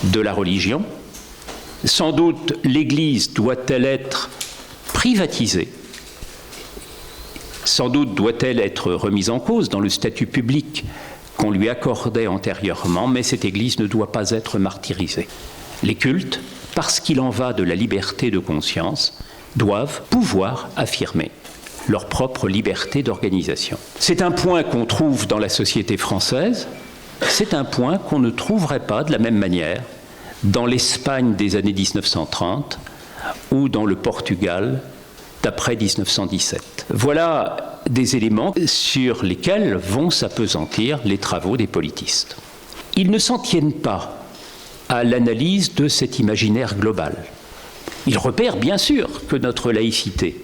de la religion, sans doute l'Église doit-elle être privatisée, sans doute doit-elle être remise en cause dans le statut public qu'on lui accordait antérieurement, mais cette Église ne doit pas être martyrisée. Les cultes, parce qu'il en va de la liberté de conscience, doivent pouvoir affirmer leur propre liberté d'organisation. C'est un point qu'on trouve dans la société française, c'est un point qu'on ne trouverait pas de la même manière dans l'Espagne des années 1930 ou dans le Portugal d'après 1917. Voilà des éléments sur lesquels vont s'appesantir les travaux des politistes. Ils ne s'en tiennent pas à l'analyse de cet imaginaire global. Ils repèrent bien sûr que notre laïcité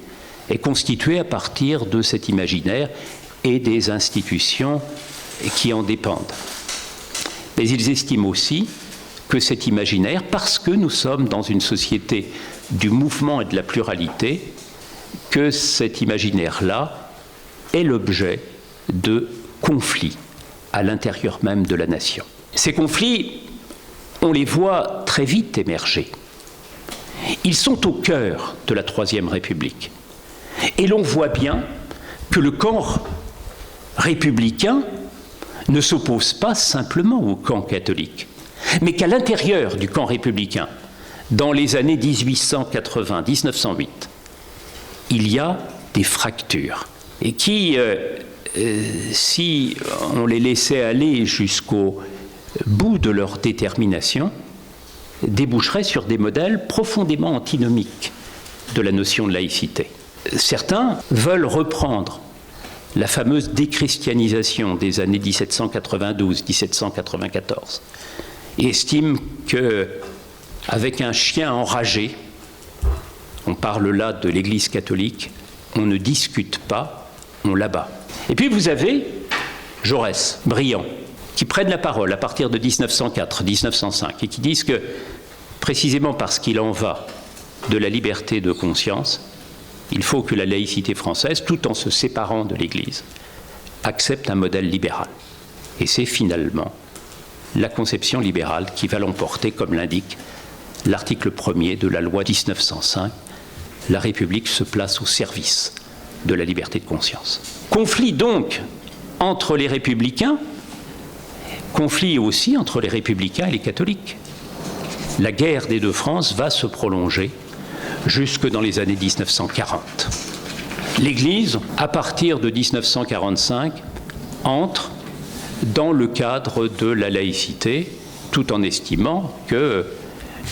est constituée à partir de cet imaginaire et des institutions qui en dépendent. Mais ils estiment aussi que cet imaginaire, parce que nous sommes dans une société du mouvement et de la pluralité, que cet imaginaire-là est l'objet de conflits à l'intérieur même de la nation. Ces conflits, on les voit très vite émerger. Ils sont au cœur de la Troisième République. Et l'on voit bien que le camp républicain ne s'oppose pas simplement au camp catholique, mais qu'à l'intérieur du camp républicain, dans les années 1880-1908, il y a des fractures, et qui, si on les laissait aller jusqu'au bout de leur détermination, déboucheraient sur des modèles profondément antinomiques de la notion de laïcité. Certains veulent reprendre la fameuse déchristianisation des années 1792-1794 et estiment qu'avec un chien enragé, on parle là de l'Église catholique, on ne discute pas, on l'abat. Et puis vous avez Jaurès, Briand, qui prennent la parole à partir de 1904-1905 et qui disent que, précisément parce qu'il en va de la liberté de conscience, il faut que la laïcité française, tout en se séparant de l'Église, accepte un modèle libéral. Et c'est finalement la conception libérale qui va l'emporter, comme l'indique l'article 1er de la loi 1905. La République se place au service de la liberté de conscience. Conflit donc entre les républicains, conflit aussi entre les républicains et les catholiques. La guerre des deux France va se prolonger jusque dans les années 1940. L'Église, à partir de 1945, entre dans le cadre de la laïcité, tout en estimant que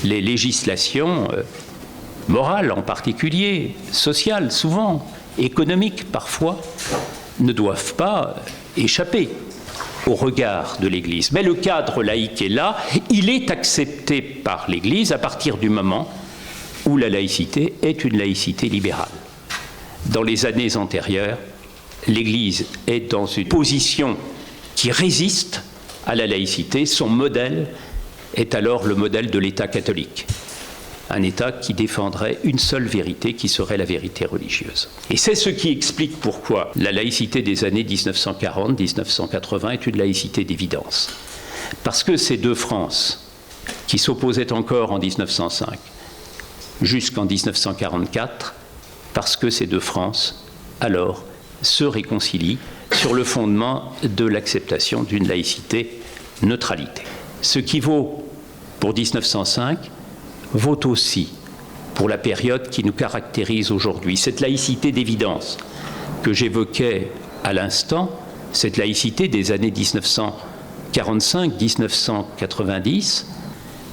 les législations morales en particulier, sociales souvent, économiques parfois, ne doivent pas échapper au regard de l'Église. Mais le cadre laïque est là, il est accepté par l'Église à partir du moment où la laïcité est une laïcité libérale. Dans les années antérieures, l'Église est dans une position qui résiste à la laïcité. Son modèle est alors le modèle de l'État catholique. Un État qui défendrait une seule vérité, qui serait la vérité religieuse. Et c'est ce qui explique pourquoi la laïcité des années 1940-1980 est une laïcité d'évidence. Parce que ces deux France, qui s'opposaient encore en 1905 jusqu'en 1944, parce que ces deux France, alors, se réconcilient sur le fondement de l'acceptation d'une laïcité neutralité. Ce qui vaut pour 1905 vaut aussi pour la période qui nous caractérise aujourd'hui. Cette laïcité d'évidence que j'évoquais à l'instant, cette laïcité des années 1945-1990,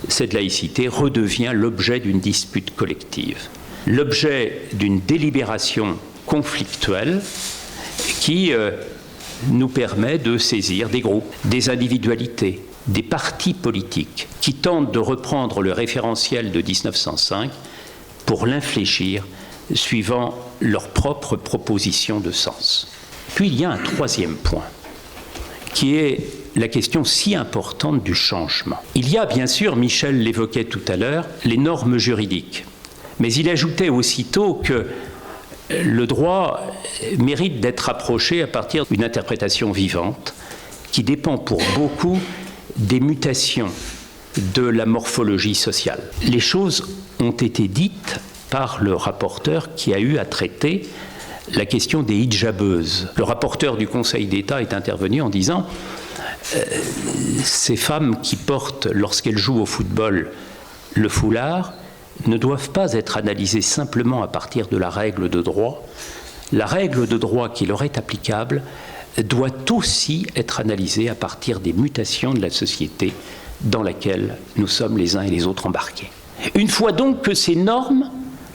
cette laïcité redevient l'objet d'une dispute collective, l'objet d'une délibération conflictuelle qui nous permet de saisir des groupes, des individualités, des partis politiques qui tentent de reprendre le référentiel de 1905 pour l'infléchir suivant leurs propres propositions de sens. Puis il y a un troisième point, qui est la question si importante du changement. Il y a bien sûr, Michel l'évoquait tout à l'heure, les normes juridiques, mais il ajoutait aussitôt que le droit mérite d'être approché à partir d'une interprétation vivante qui dépend pour beaucoup des mutations de la morphologie sociale. Les choses ont été dites par le rapporteur qui a eu à traiter la question des hijabeuses. Le rapporteur du Conseil d'État est intervenu en disant ces femmes qui portent, lorsqu'elles jouent au football, le foulard, ne doivent pas être analysées simplement à partir de la règle de droit. La règle de droit qui leur est applicable doit aussi être analysée à partir des mutations de la société dans laquelle nous sommes les uns et les autres embarqués. Une fois donc que ces normes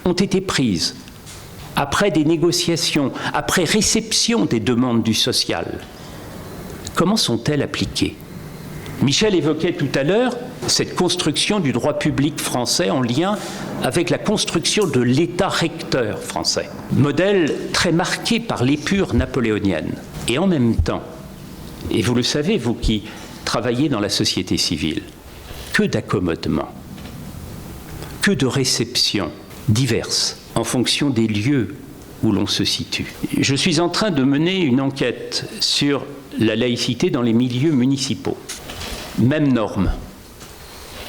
ont été prises, après des négociations, après réception des demandes du social, comment sont-elles appliquées ? Michel évoquait tout à l'heure cette construction du droit public français en lien avec la construction de l'État recteur français, modèle très marqué par l'épure napoléonienne. Et en même temps, et vous le savez, vous qui travaillez dans la société civile, que d'accommodements, que de réceptions diverses en fonction des lieux où l'on se situe. Je suis en train de mener une enquête sur la laïcité dans les milieux municipaux. Même norme,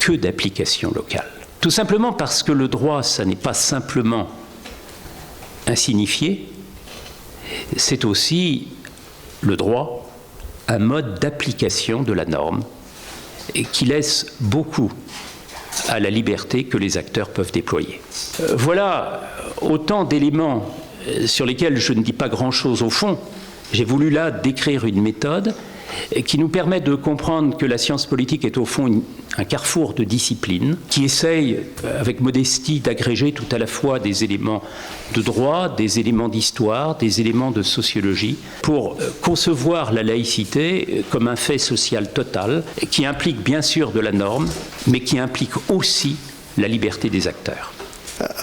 que d'application locale. Tout simplement parce que le droit, ça n'est pas simplement un signifié, c'est aussi le droit, un mode d'application de la norme et qui laisse beaucoup à la liberté que les acteurs peuvent déployer. Voilà autant d'éléments sur lesquels je ne dis pas grand-chose au fond. J'ai voulu là décrire une méthode qui nous permet de comprendre que la science politique est au fond un carrefour de disciplines qui essaye avec modestie d'agréger tout à la fois des éléments de droit, des éléments d'histoire, des éléments de sociologie pour concevoir la laïcité comme un fait social total qui implique bien sûr de la norme mais qui implique aussi la liberté des acteurs.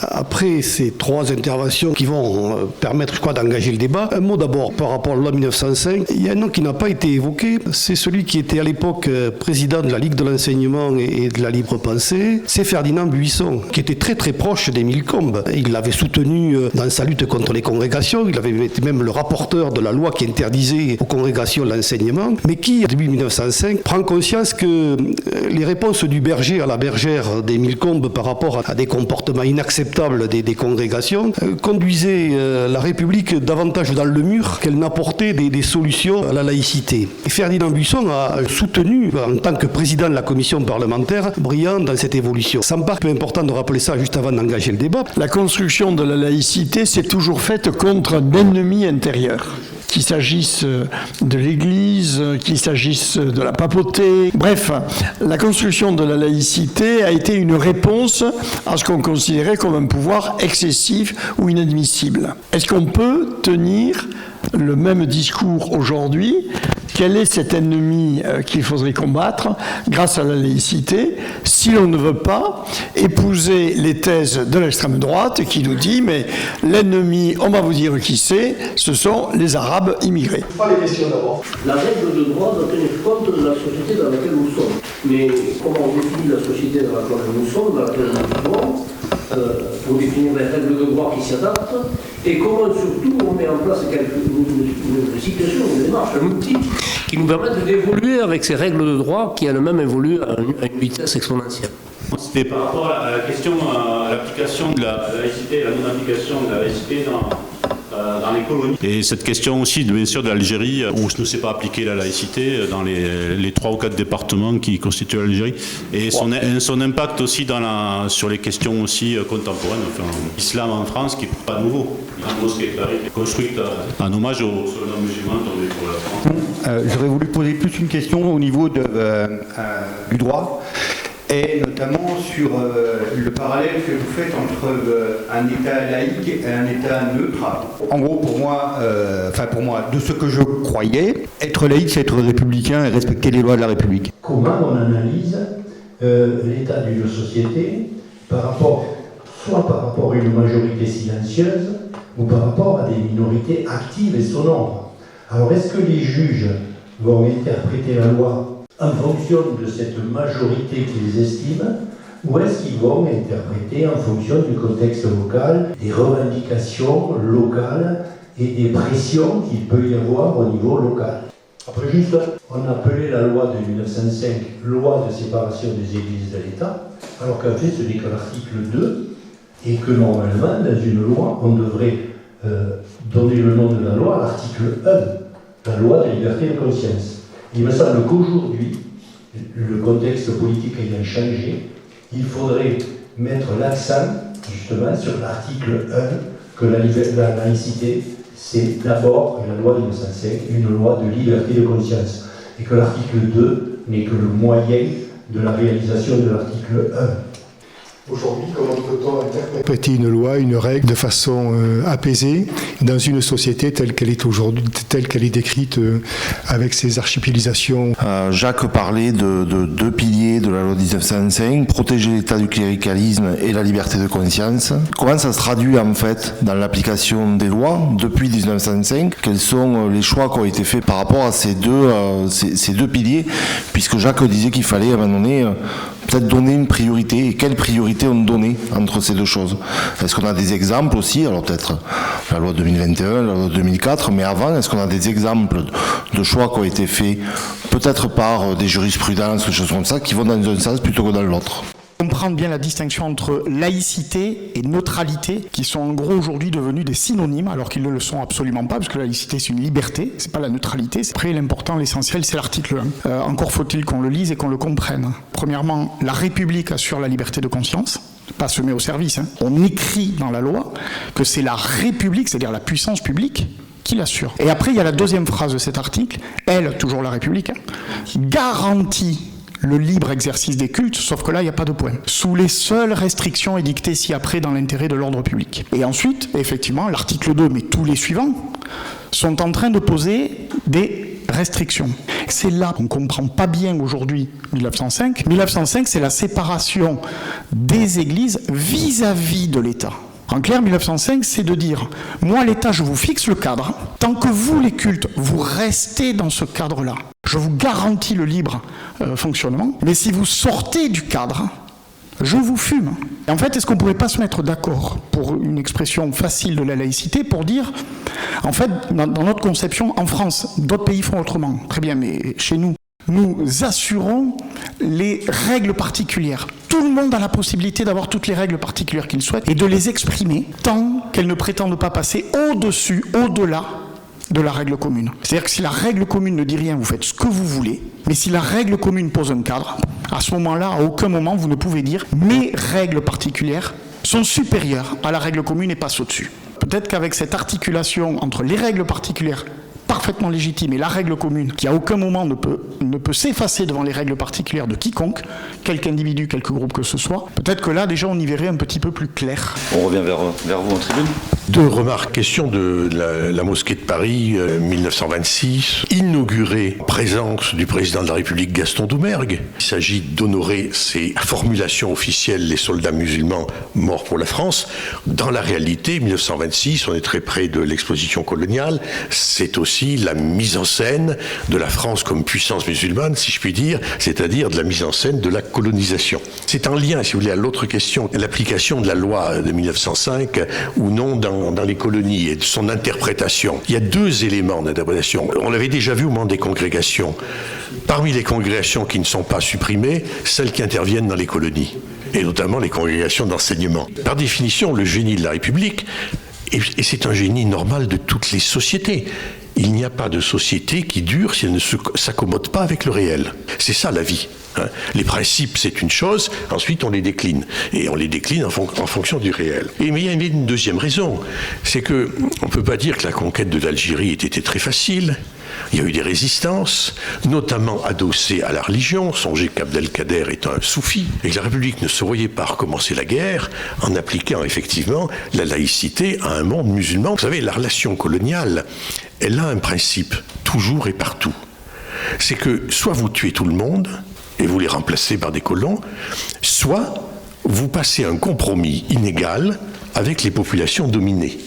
Après ces trois interventions qui vont permettre, je crois, d'engager le débat, un mot d'abord par rapport à la loi 1905. Il y a un nom qui n'a pas été évoqué, c'est celui qui était à l'époque président de la Ligue de l'enseignement et de la libre pensée, c'est Ferdinand Buisson, qui était très très proche d'Émile Combes. Il l'avait soutenu dans sa lutte contre les congrégations, il avait été même le rapporteur de la loi qui interdisait aux congrégations l'enseignement, mais qui, début 1905, prend conscience que les réponses du berger à la bergère d'Émile Combes par rapport à des comportements inacceptables inacceptable des congrégations, conduisait la République davantage dans le mur qu'elle n'apportait des solutions à la laïcité. Et Ferdinand Buisson a soutenu, en tant que président de la commission parlementaire, Briand dans cette évolution. Ça me paraît peu important de rappeler ça juste avant d'engager le débat. La construction de la laïcité s'est toujours faite contre un ennemi intérieur. Qu'il s'agisse de l'Église, qu'il s'agisse de la papauté. Bref, la construction de la laïcité a été une réponse à ce qu'on considérait comme un pouvoir excessif ou inadmissible. Est-ce qu'on peut tenir le même discours aujourd'hui? Quel est cet ennemi qu'il faudrait combattre grâce à la laïcité si l'on ne veut pas épouser les thèses de l'extrême droite qui nous dit mais l'ennemi, on va vous dire qui c'est, ce sont les Arabes immigrés. Pas les questions d'abord. La règle de droit doit tenir compte de la société dans laquelle nous sommes. Mais comment on définit la société dans laquelle nous sommes, dans laquelle nous vivons, pour définir les règles de droit qui s'adaptent, et comment surtout on met en place une situation, une démarche, un outil qui nous permette d'évoluer avec ces règles de droit qui elles-mêmes évoluent à une vitesse exponentielle. C'était par rapport à la question à l'application de la laïcité, la non-application de la laïcité dans les colonies. Et cette question aussi, bien sûr, de l'Algérie, où ne s'est pas appliquée la laïcité dans les 3 ou 4 départements qui constituent l'Algérie. Et son impact aussi sur les questions aussi contemporaines. Enfin, l'islam en France, qui n'est pas nouveau. La mosquée construite en hommage aux soldats musulmans tombés pour la France. J'aurais voulu poser plus une question au niveau du droit. Et notamment sur le parallèle que vous faites entre un État laïque et un État neutre. En gros, pour moi, de ce que je croyais, être laïque, c'est être républicain et respecter les lois de la République. Comment on analyse l'état d'une société soit par rapport à une majorité silencieuse ou par rapport à des minorités actives et sonores? Alors, est-ce que les juges vont interpréter la loi en fonction de cette majorité qu'ils estiment, ou est-ce qu'ils vont interpréter en fonction du contexte local, des revendications locales et des pressions qu'il peut y avoir au niveau local? Après, juste, on appelait la loi de 1905 loi de séparation des églises de l'État, alors qu'en fait, ce n'est que l'article 2, et que normalement, dans une loi, on devrait donner le nom de la loi à l'article 1, la loi de liberté de conscience. Il me semble qu'aujourd'hui, le contexte politique ayant changé, il faudrait mettre l'accent justement sur l'article 1, que la laïcité, c'est d'abord la loi de 1905, une loi de liberté de conscience, et que l'article 2 n'est que le moyen de la réalisation de l'article 1. Aujourd'hui, comment peut-on interpréter une loi, une règle de façon apaisée dans une société telle qu'elle est aujourd'hui, telle qu'elle est décrite avec ses archipélisations? Jacques parlait de 2 piliers de la loi de 1905, protéger l'état du cléricalisme et la liberté de conscience. Comment ça se traduit en fait dans l'application des lois depuis 1905? Quels sont les choix qui ont été faits par rapport à ces deux piliers? Puisque Jacques disait qu'il fallait à un moment donné peut-être donner une priorité. Et quelle priorité on donnait entre ces deux choses? Est-ce qu'on a des exemples aussi? Alors peut-être la loi 2021, la loi 2004, mais avant, est-ce qu'on a des exemples de choix qui ont été faits peut-être par des jurisprudences, des choses comme ça, qui vont dans un sens plutôt que dans l'autre? Comprendre bien la distinction entre laïcité et neutralité, qui sont en gros aujourd'hui devenus des synonymes, alors qu'ils ne le sont absolument pas, parce que la laïcité c'est une liberté, c'est pas la neutralité. Après, l'important, l'essentiel, c'est l'article 1. Encore faut-il qu'on le lise et qu'on le comprenne. Premièrement, la République assure la liberté de conscience, pas se met au service. On écrit dans la loi que c'est la République, c'est-à-dire la puissance publique, qui l'assure. Et après, il y a la deuxième phrase de cet article, elle, toujours la République, garantit le libre exercice des cultes, sauf que là, il n'y a pas de point. Sous les seules restrictions édictées ci-après dans l'intérêt de l'ordre public. Et ensuite, effectivement, l'article 2, mais tous les suivants, sont en train de poser des restrictions. C'est là qu'on ne comprend pas bien aujourd'hui 1905. 1905, c'est la séparation des églises vis-à-vis de l'État. En clair, 1905, c'est de dire, moi l'État, je vous fixe le cadre, tant que vous, les cultes, vous restez dans ce cadre-là. Je vous garantis le libre fonctionnement, mais si vous sortez du cadre, je vous fume. Et en fait, est-ce qu'on ne pourrait pas se mettre d'accord, pour une expression facile de la laïcité, pour dire, en fait, dans notre conception, en France, d'autres pays font autrement. Très bien, mais chez nous, Nous assurons les règles particulières. Tout le monde a la possibilité d'avoir toutes les règles particulières qu'il souhaite et de les exprimer tant qu'elles ne prétendent pas passer au-dessus, au-delà de la règle commune. C'est-à-dire que si la règle commune ne dit rien, vous faites ce que vous voulez, mais si la règle commune pose un cadre, à ce moment-là, à aucun moment, vous ne pouvez dire « mes règles particulières sont supérieures à la règle commune et passent au-dessus ». Peut-être qu'avec cette articulation entre les règles particulières parfaitement légitime et la règle commune, qui à aucun moment ne peut s'effacer devant les règles particulières de quiconque, quelque individu, quelque groupe que ce soit, peut-être que là, déjà, on y verrait un petit peu plus clair. On revient vers vous en tribune. Deux remarques. Question de la mosquée de Paris, 1926, inaugurée en présence du président de la République Gaston Doumergue. Il s'agit d'honorer ces formulations officielles, les soldats musulmans morts pour la France. Dans la réalité, 1926, on est très près de l'exposition coloniale, c'est aussi la mise en scène de la France comme puissance musulmane, si je puis dire, c'est-à-dire de la mise en scène de la colonisation. C'est en lien, si vous voulez, à l'autre question, l'application de la loi de 1905 ou non dans les colonies et de son interprétation. Il y a deux éléments d'interprétation. On l'avait déjà vu au moment des congrégations. Parmi les congrégations qui ne sont pas supprimées, celles qui interviennent dans les colonies, et notamment les congrégations d'enseignement. Par définition, le génie de la République, et c'est un génie normal de toutes les sociétés. Il n'y a pas de société qui dure si elle ne s'accommode pas avec le réel. C'est ça la vie. Les principes, c'est une chose, ensuite on les décline. Et on les décline en fonction du réel. Mais il y a une deuxième raison, c'est qu'on ne peut pas dire que la conquête de l'Algérie ait été très facile. Il y a eu des résistances, notamment adossées à la religion. Songez qu'Abdelkader est un soufi, et que la République ne se voyait pas recommencer la guerre en appliquant effectivement la laïcité à un monde musulman. Vous savez, la relation coloniale, elle a un principe, toujours et partout. C'est que soit vous tuez tout le monde, et vous les remplacez par des colons, soit vous passez un compromis inégal avec les populations dominées.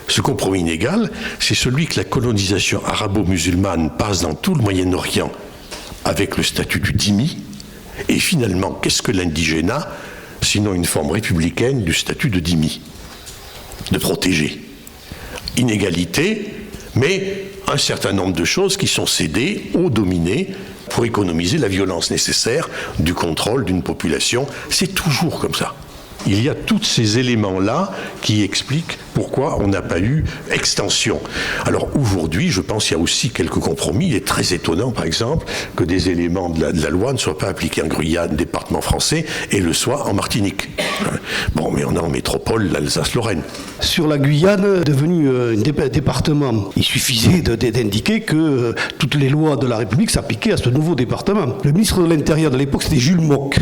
Ce compromis inégal, c'est celui que la colonisation arabo-musulmane passe dans tout le Moyen-Orient avec le statut du dhimmi. Et finalement, qu'est-ce que l'indigénat, sinon une forme républicaine du statut de dhimmi, de protégé. Inégalité, mais un certain nombre de choses qui sont cédées aux dominés pour économiser la violence nécessaire du contrôle d'une population. C'est toujours comme ça. Il y a tous ces éléments-là qui expliquent pourquoi on n'a pas eu extension. Alors aujourd'hui, je pense qu'il y a aussi quelques compromis. Il est très étonnant, par exemple, que des éléments de la loi ne soient pas appliqués en Guyane, département français, et le soient en Martinique. Bon, mais on a en métropole l'Alsace-Lorraine. Sur la Guyane, devenue un département, il suffisait d'indiquer que toutes les lois de la République s'appliquaient à ce nouveau département. Le ministre de l'Intérieur de l'époque, c'était Jules Moch,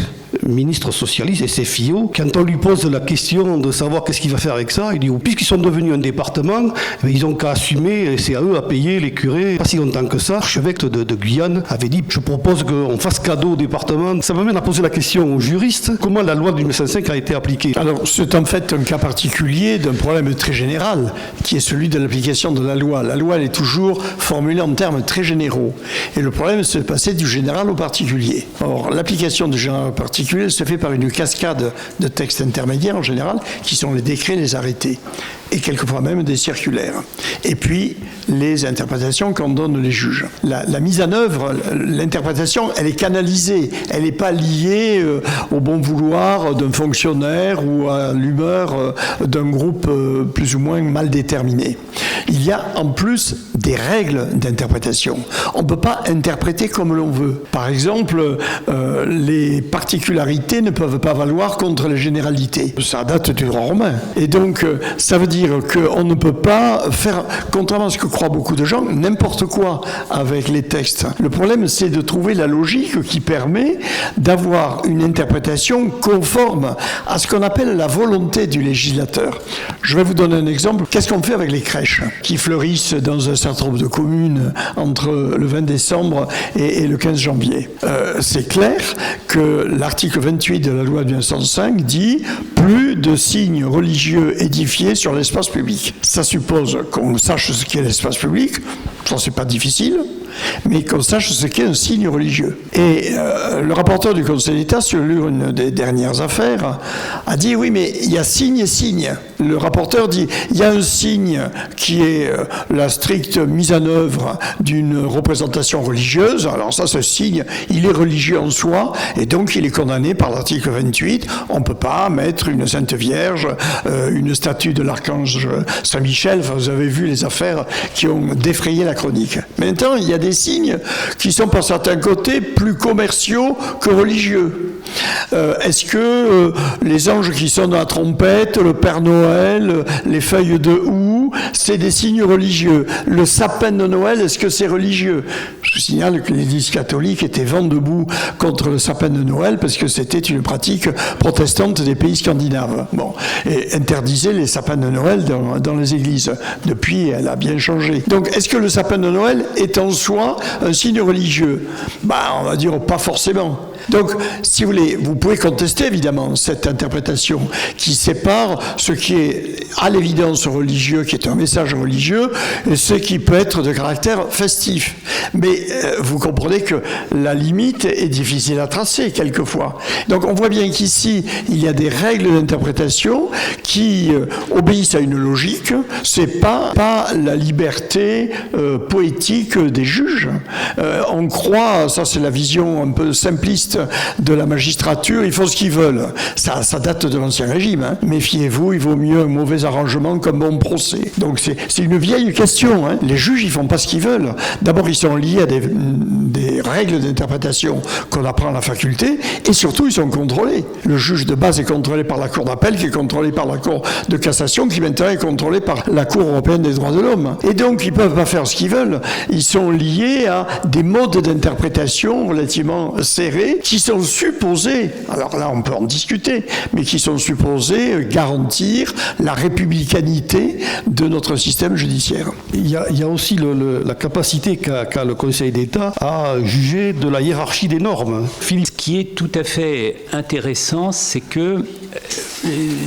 ministre socialiste, et ses filles. Quand on lui pose la question de savoir qu'est-ce qu'il va faire avec ça, il dit puisqu'ils sont devenus un département, ils n'ont qu'à assumer, et c'est à eux à payer les curés. Pas si longtemps que ça, l'archevêque de Guyane avait dit je propose qu'on fasse cadeau au département. Ça m'amène à poser la question aux juristes comment la loi de 1905 a été appliquée. Alors c'est en fait un cas particulier d'un problème très général qui est celui de l'application de la loi. La loi elle est toujours formulée en termes très généraux et le problème c'est de passer du général au particulier. Or l'application du général au particulier se fait par une cascade de textes intermédiaires en général qui sont les décrets, les arrêtés et quelquefois même des circulaires. Et puis, les interprétations qu'en donnent les juges. La mise en œuvre, l'interprétation, elle est canalisée. Elle n'est pas liée au bon vouloir d'un fonctionnaire ou à l'humeur d'un groupe plus ou moins mal déterminé. Il y a en plus des règles d'interprétation. On ne peut pas interpréter comme l'on veut. Par exemple, les particularités ne peuvent pas valoir contre les généralités. Ça date du droit romain. Et donc, ça veut dire qu'on ne peut pas faire, contrairement à ce que croient beaucoup de gens, n'importe quoi avec les textes. Le problème, c'est de trouver la logique qui permet d'avoir une interprétation conforme à ce qu'on appelle la volonté du législateur. Je vais vous donner un exemple. Qu'est-ce qu'on fait avec les crèches qui fleurissent dans un certain nombre de communes entre le 20 décembre et le 15 janvier? C'est clair que l'article 28 de la loi de 1905 dit « plus de signes religieux édifiés sur l'espace public ». Ça suppose qu'on sache ce qu'est l'espace public, ça c'est pas difficile. mais qu'on sache ce qu'est un signe religieux. Et le rapporteur du Conseil d'État, sur l'une des dernières affaires, a dit oui, mais il y a signe et signe. Le rapporteur dit il y a un signe qui est la stricte mise en œuvre d'une représentation religieuse. Alors ça, ce signe, il est religieux en soi, et donc il est condamné par l'article 28. On ne peut pas mettre une Sainte Vierge, une statue de l'archange Saint-Michel. Enfin, vous avez vu les affaires qui ont défrayé la chronique. Maintenant, il y a des signes qui sont par certains côtés plus commerciaux que religieux. Est-ce que les anges qui sonnent à la trompette, le Père Noël, les feuilles de houx, c'est des signes religieux? Le sapin de Noël, est-ce que c'est religieux? Je vous signale que l'Église catholique était vent debout contre le sapin de Noël parce que c'était une pratique protestante des pays scandinaves. Bon, et interdisait les sapins de Noël dans les églises. Depuis, elle a bien changé. Donc, est-ce que le sapin de Noël est en soi un signe religieux? On va dire pas forcément. Donc, si vous voulez, vous pouvez contester évidemment cette interprétation qui sépare ce qui est à l'évidence religieux, qui est un message religieux, et ce qui peut être de caractère festif. Mais vous comprenez que la limite est difficile à tracer quelquefois. Donc, on voit bien qu'ici, il y a des règles d'interprétation qui obéissent à une logique. C'est pas la liberté poétique des juges. On croit, ça c'est la vision un peu simpliste de la magistrature, ils font ce qu'ils veulent. Ça date de l'Ancien Régime. Hein. Méfiez-vous, il vaut mieux un mauvais arrangement qu'un bon procès. Donc c'est une vieille question. Hein. Les juges, ils font pas ce qu'ils veulent. D'abord, ils sont liés à des règles d'interprétation qu'on apprend à la faculté, et surtout, ils sont contrôlés. Le juge de base est contrôlé par la Cour d'appel, qui est contrôlé par la Cour de cassation, qui maintenant est contrôlée par la Cour européenne des droits de l'homme. Et donc, ils peuvent pas faire ce qu'ils veulent. Ils sont liés à des modes d'interprétation relativement serrés, qui sont supposés, alors là on peut en discuter, mais qui sont supposés garantir la républicanité de notre système judiciaire. Il y a aussi la capacité qu'a le Conseil d'État à juger de la hiérarchie des normes. Philippe, ce qui est tout à fait intéressant, c'est que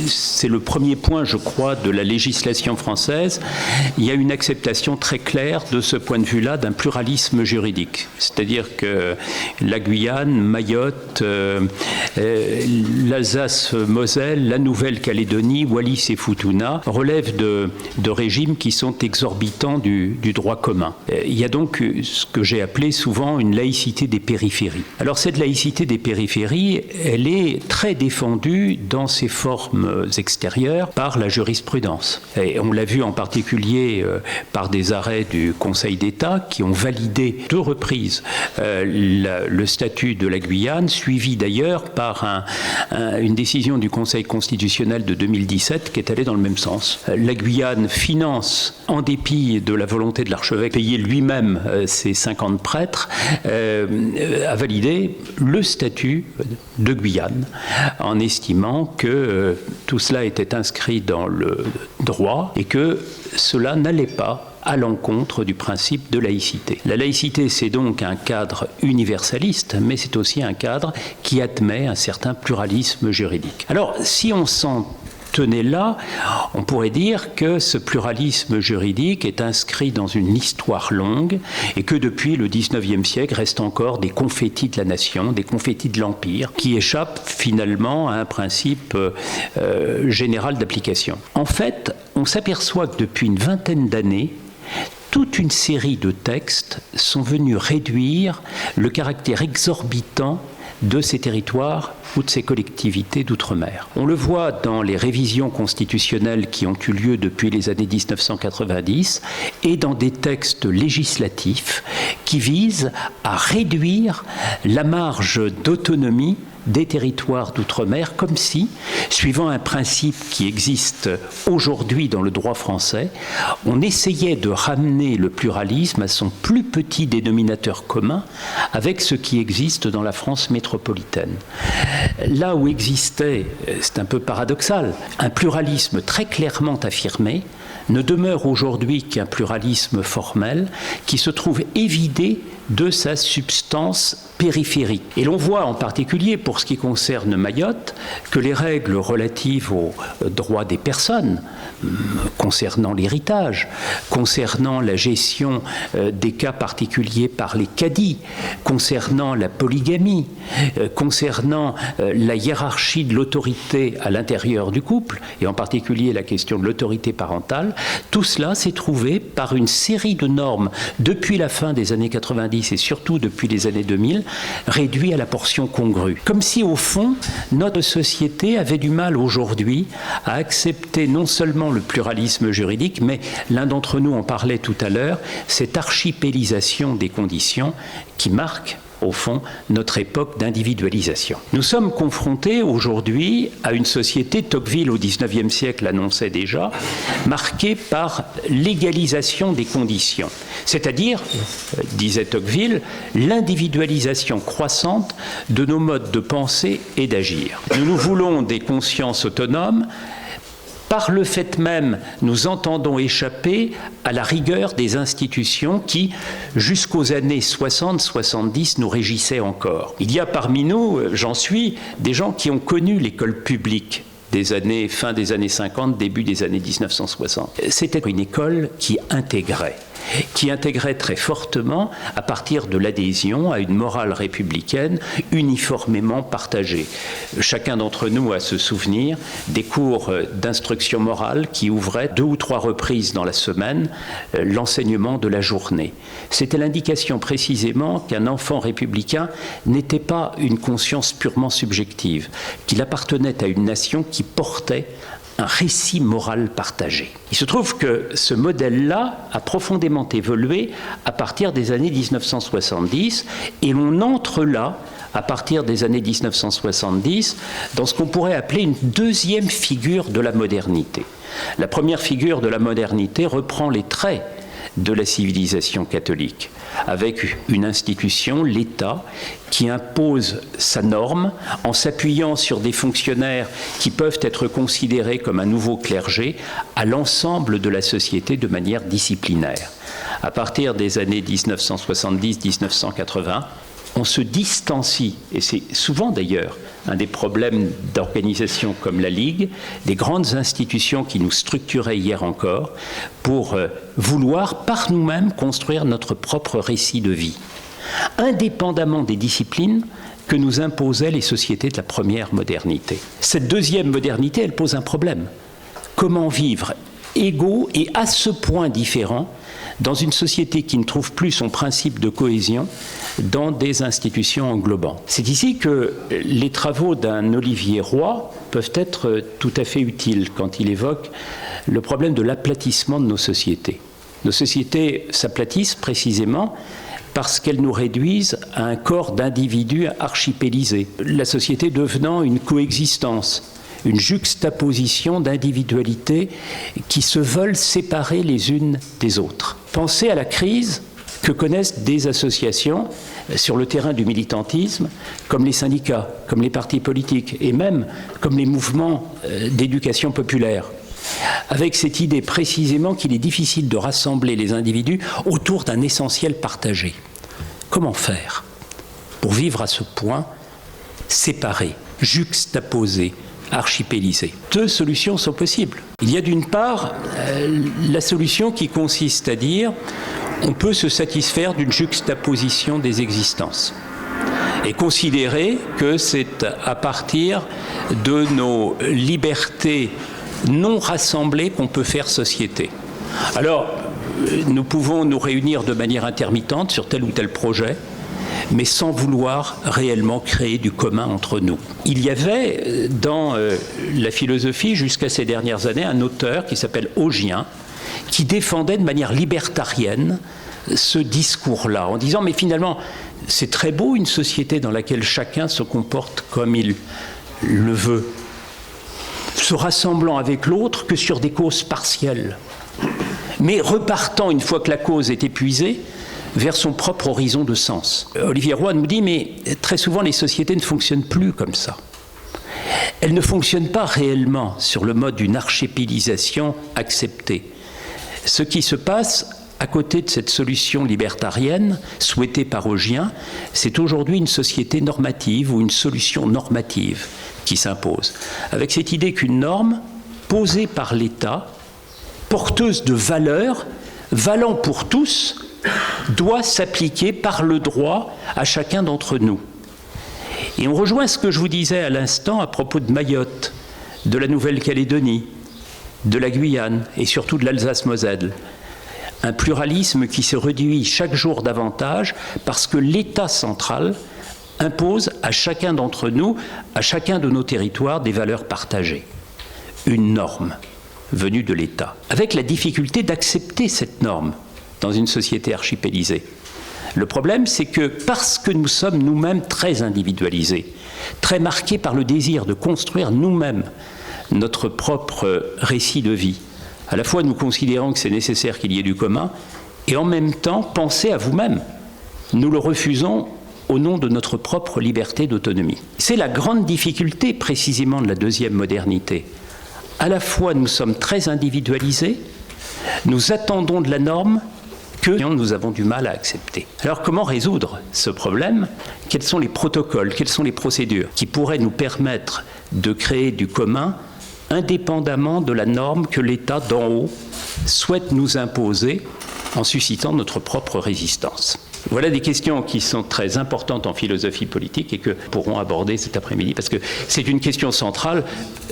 c'est le premier point, je crois, de la législation française. Il y a une acceptation très claire de ce point de vue-là d'un pluralisme juridique. C'est-à-dire que la Guyane, Mayotte, l'Alsace-Moselle, la Nouvelle-Calédonie, Wallis et Futuna relèvent de régimes qui sont exorbitants du droit commun. Il y a donc ce que j'ai appelé souvent une laïcité des périphéries. Alors cette laïcité des périphéries, elle est très défendue dans ses formes extérieures par la jurisprudence. Et on l'a vu en particulier par des arrêts du Conseil d'État qui ont validé 2 reprises le statut de la Guyane, suivi d'ailleurs par une décision du Conseil constitutionnel de 2017 qui est allée dans le même sens. La Guyane finance, en dépit de la volonté de l'archevêque, payer lui-même ses 50 prêtres, a validé le statut de Guyane en estimant que tout cela était inscrit dans le droit et que cela n'allait pas à l'encontre du principe de laïcité. La laïcité, c'est donc un cadre universaliste, mais c'est aussi un cadre qui admet un certain pluralisme juridique. Alors, si on s'en tenait là, on pourrait dire que ce pluralisme juridique est inscrit dans une histoire longue et que depuis le XIXe siècle restent encore des confettis de la nation, des confettis de l'Empire, qui échappent finalement à un principe général d'application. En fait, on s'aperçoit que depuis une vingtaine d'années, toute une série de textes sont venus réduire le caractère exorbitant de ces territoires ou de ces collectivités d'outre-mer. On le voit dans les révisions constitutionnelles qui ont eu lieu depuis les années 1990 et dans des textes législatifs qui visent à réduire la marge d'autonomie des territoires d'outre-mer, comme si, suivant un principe qui existe aujourd'hui dans le droit français, on essayait de ramener le pluralisme à son plus petit dénominateur commun avec ce qui existe dans la France métropolitaine. Là où existait, c'est un peu paradoxal, un pluralisme très clairement affirmé, ne demeure aujourd'hui qu'un pluralisme formel qui se trouve évidé de sa substance périphérique. Et l'on voit en particulier pour ce qui concerne Mayotte que les règles relatives aux droits des personnes, concernant l'héritage, concernant la gestion des cas particuliers par les cadis, concernant la polygamie, concernant la hiérarchie de l'autorité à l'intérieur du couple, et en particulier la question de l'autorité parentale, tout cela s'est trouvé par une série de normes depuis la fin des années 90 et surtout depuis les années 2000, réduit à la portion congrue. Comme si, au fond, notre société avait du mal aujourd'hui à accepter non seulement le pluralisme juridique, mais l'un d'entre nous en parlait tout à l'heure, cette archipélisation des conditions qui marque au fond, notre époque d'individualisation. Nous sommes confrontés aujourd'hui à une société, Tocqueville au XIXe siècle l'annonçait déjà, marquée par l'égalisation des conditions. C'est-à-dire, disait Tocqueville, l'individualisation croissante de nos modes de pensée et d'agir. Nous voulons des consciences autonomes. Par le fait même, nous entendons échapper à la rigueur des institutions qui, jusqu'aux années 60-70, nous régissaient encore. Il y a parmi nous, j'en suis, des gens qui ont connu l'école publique fin des années 50, début des années 1960. C'était une école qui intégrait très fortement à partir de l'adhésion à une morale républicaine uniformément partagée. Chacun d'entre nous a ce souvenir des cours d'instruction morale qui ouvraient 2 ou 3 reprises dans la semaine l'enseignement de la journée. C'était l'indication précisément qu'un enfant républicain n'était pas une conscience purement subjective, qu'il appartenait à une nation qui portait un récit moral partagé. Il se trouve que ce modèle-là a profondément évolué à partir des années 1970 et l'on entre là, à partir des années 1970, dans ce qu'on pourrait appeler une deuxième figure de la modernité. La première figure de la modernité reprend les traits de la civilisation catholique, avec une institution, l'État, qui impose sa norme en s'appuyant sur des fonctionnaires qui peuvent être considérés comme un nouveau clergé à l'ensemble de la société de manière disciplinaire. À partir des années 1970-1980, on se distancie, et c'est souvent d'ailleurs un des problèmes d'organisation comme la Ligue, des grandes institutions qui nous structuraient hier encore, pour vouloir par nous-mêmes construire notre propre récit de vie, indépendamment des disciplines que nous imposaient les sociétés de la première modernité. Cette deuxième modernité, elle pose un problème. Comment vivre égaux et à ce point différents dans une société qui ne trouve plus son principe de cohésion dans des institutions englobantes. C'est ici que les travaux d'un Olivier Roy peuvent être tout à fait utiles quand il évoque le problème de l'aplatissement de nos sociétés. Nos sociétés s'aplatissent précisément parce qu'elles nous réduisent à un corps d'individus archipélisés. La société devenant une coexistence, une juxtaposition d'individualités qui se veulent séparer les unes des autres. Pensez à la crise que connaissent des associations sur le terrain du militantisme, comme les syndicats, comme les partis politiques, et même comme les mouvements d'éducation populaire, avec cette idée précisément qu'il est difficile de rassembler les individus autour d'un essentiel partagé. Comment faire pour vivre à ce point séparés, juxtaposés, archipélisés? 2 solutions sont possibles. Il y a d'une part la solution qui consiste à dire on peut se satisfaire d'une juxtaposition des existences et considérer que c'est à partir de nos libertés non rassemblées qu'on peut faire société. Alors, nous pouvons nous réunir de manière intermittente sur tel ou tel projet, mais sans vouloir réellement créer du commun entre nous. Il y avait dans la philosophie, jusqu'à ces dernières années, un auteur qui s'appelle Augien, qui défendait de manière libertarienne ce discours-là, en disant « mais finalement, c'est très beau une société dans laquelle chacun se comporte comme il le veut, se rassemblant avec l'autre que sur des causes partielles, mais repartant, une fois que la cause est épuisée, vers son propre horizon de sens. » Olivier Roy nous dit, mais très souvent les sociétés ne fonctionnent plus comme ça. Elles ne fonctionnent pas réellement sur le mode d'une archipélisation acceptée. Ce qui se passe à côté de cette solution libertarienne souhaitée par Ogien, c'est aujourd'hui une société normative ou une solution normative qui s'impose, avec cette idée qu'une norme posée par l'État, porteuse de valeurs, valant pour tous, doit s'appliquer par le droit à chacun d'entre nous. Et on rejoint ce que je vous disais à l'instant à propos de Mayotte, de la Nouvelle-Calédonie, de la Guyane et surtout de l'Alsace-Moselle. Un pluralisme qui se réduit chaque jour davantage parce que l'État central impose à chacun d'entre nous, à chacun de nos territoires, des valeurs partagées. Une norme venue de l'État, avec la difficulté d'accepter cette norme dans une société archipélisée. Le problème, c'est que parce que nous sommes nous-mêmes très individualisés, très marqués par le désir de construire nous-mêmes notre propre récit de vie, à la fois nous considérons que c'est nécessaire qu'il y ait du commun, et en même temps penser à vous-même. Nous le refusons au nom de notre propre liberté d'autonomie. C'est la grande difficulté précisément de la deuxième modernité. À la fois nous sommes très individualisés, nous attendons de la norme que nous avons du mal à accepter. Alors comment résoudre ce problème ? Quels sont les protocoles, quelles sont les procédures qui pourraient nous permettre de créer du commun indépendamment de la norme que l'État d'en haut souhaite nous imposer en suscitant notre propre résistance. Voilà des questions qui sont très importantes en philosophie politique et que nous pourrons aborder cet après-midi parce que c'est une question centrale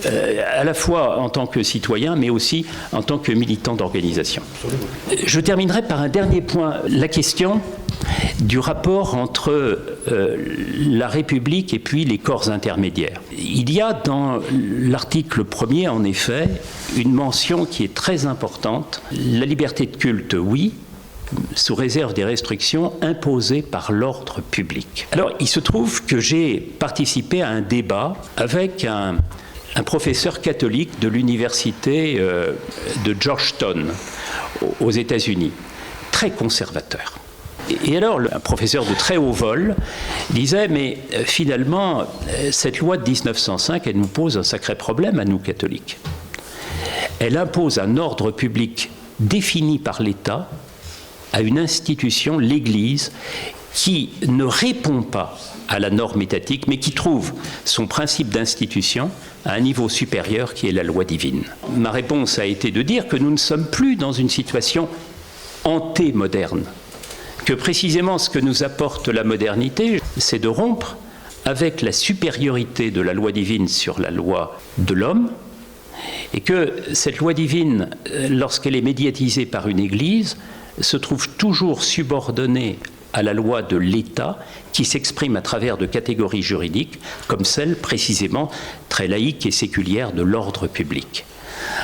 à la fois en tant que citoyen mais aussi en tant que militant d'organisation. Je terminerai par un dernier point, la question du rapport entre la République et puis les corps intermédiaires. Il y a dans l'article 1er, en effet, une mention qui est très importante. La liberté de culte, oui, sous réserve des restrictions imposées par l'ordre public. Alors, il se trouve que j'ai participé à un débat avec un professeur catholique de l'université de Georgetown, aux États-Unis, très conservateur. Et alors, un professeur de très haut vol disait, mais finalement, cette loi de 1905, elle nous pose un sacré problème à nous catholiques. Elle impose un ordre public défini par l'État à une institution, l'Église, qui ne répond pas à la norme étatique, mais qui trouve son principe d'institution à un niveau supérieur qui est la loi divine. Ma réponse a été de dire que nous ne sommes plus dans une situation anté-moderne, que précisément ce que nous apporte la modernité, c'est de rompre avec la supériorité de la loi divine sur la loi de l'homme, et que cette loi divine, lorsqu'elle est médiatisée par une Église, se trouve toujours subordonnée à la loi de l'État qui s'exprime à travers de catégories juridiques comme celle précisément très laïque et séculière de l'ordre public.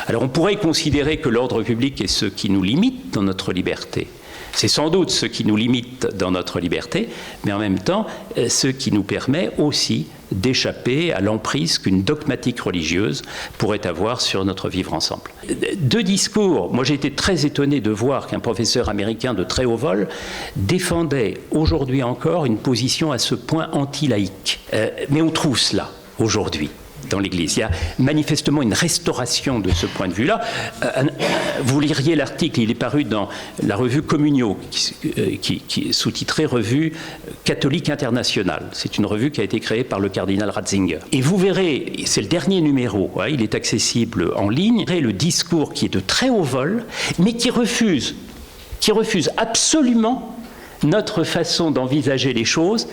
Alors on pourrait considérer que l'ordre public est ce qui nous limite dans notre liberté. C'est sans doute ce qui nous limite dans notre liberté, mais en même temps ce qui nous permet aussi d'échapper à l'emprise qu'une dogmatique religieuse pourrait avoir sur notre vivre ensemble. Deux discours. Moi j'ai été très étonné de voir qu'un professeur américain de très haut vol défendait aujourd'hui encore une position à ce point anti-laïque. Mais on trouve cela aujourd'hui dans l'Église. Il y a manifestement une restauration de ce point de vue-là. Vous liriez l'article, il est paru dans la revue Communio, qui est sous-titrée Revue catholique internationale. C'est une revue qui a été créée par le cardinal Ratzinger. Et vous verrez, c'est le dernier numéro, il est accessible en ligne, le discours qui est de très haut vol, mais qui refuse absolument notre façon d'envisager les choses,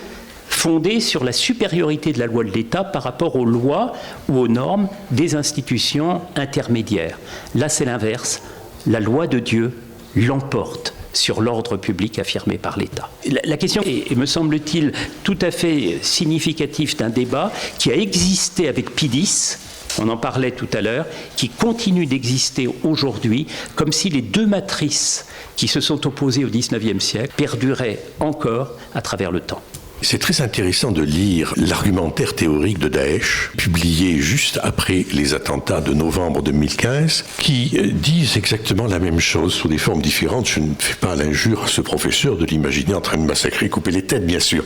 fondée sur la supériorité de la loi de l'État par rapport aux lois ou aux normes des institutions intermédiaires. Là, c'est l'inverse. La loi de Dieu l'emporte sur l'ordre public affirmé par l'État. La question est, me semble-t-il, tout à fait significative d'un débat qui a existé avec Pie-X, on en parlait tout à l'heure, qui continue d'exister aujourd'hui, comme si les deux matrices qui se sont opposées au XIXe siècle perduraient encore à travers le temps. C'est très intéressant de lire l'argumentaire théorique de Daesh, publié juste après les attentats de novembre 2015, qui disent exactement la même chose sous des formes différentes. Je ne fais pas l'injure à ce professeur de l'imaginer en train de massacrer, couper les têtes, bien sûr.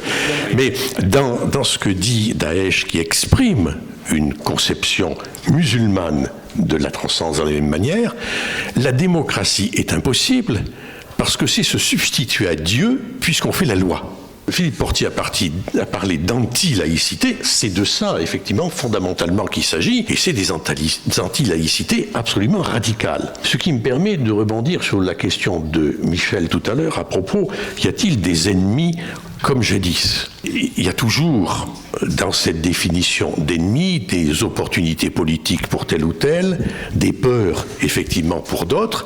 Mais dans ce que dit Daesh, qui exprime une conception musulmane de la transcendance de la même manière, la démocratie est impossible parce que c'est se substituer à Dieu puisqu'on fait la loi. Philippe Portier a parlé d'anti-laïcité, c'est de ça, effectivement, fondamentalement qu'il s'agit, et c'est des anti-laïcités absolument radicales. Ce qui me permet de rebondir sur la question de Michel tout à l'heure, à propos, y a-t-il des ennemis comme jadis? Il y a toujours, dans cette définition d'ennemis, des opportunités politiques pour tel ou tel, des peurs, effectivement, pour d'autres,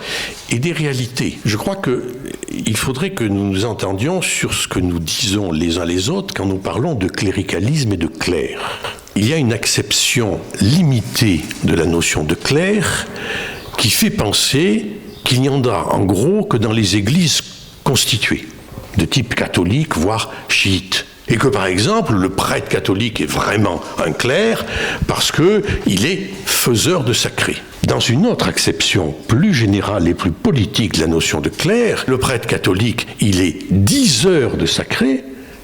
et des réalités. Je crois qu'il faudrait que nous nous entendions sur ce que nous disons les uns les autres quand nous parlons de cléricalisme et de clerc. Il y a une acception limitée de la notion de clerc qui fait penser qu'il n'y en a, en gros, que dans les églises constituées, de type catholique, voire chiite. Et que, par exemple, le prêtre catholique est vraiment un clerc parce qu'il est faiseur de sacré. Dans une autre acception plus générale et plus politique de la notion de clerc, le prêtre catholique, il est diseur de sacré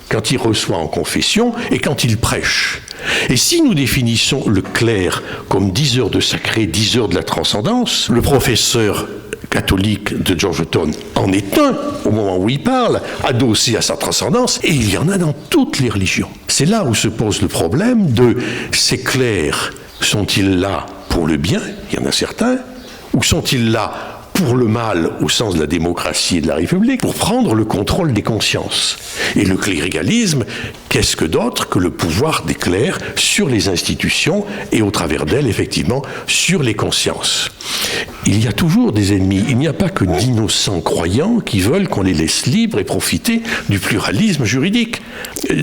quand il reçoit en confession et quand il prêche. Et si nous définissons le clerc comme diseur de sacré, diseur de la transcendance, le professeur catholique de Georgetown en est un, au moment où il parle, adossé à sa transcendance, et il y en a dans toutes les religions. C'est là où se pose le problème de ces clercs, sont-ils là pour le bien, il y en a certains, ou sont-ils là pour le mal au sens de la démocratie et de la République, pour prendre le contrôle des consciences. Et le cléricalisme, qu'est-ce que d'autre que le pouvoir des clercs sur les institutions et au travers d'elles, effectivement, sur les consciences. Il y a toujours des ennemis, il n'y a pas que d'innocents croyants qui veulent qu'on les laisse libres et profiter du pluralisme juridique.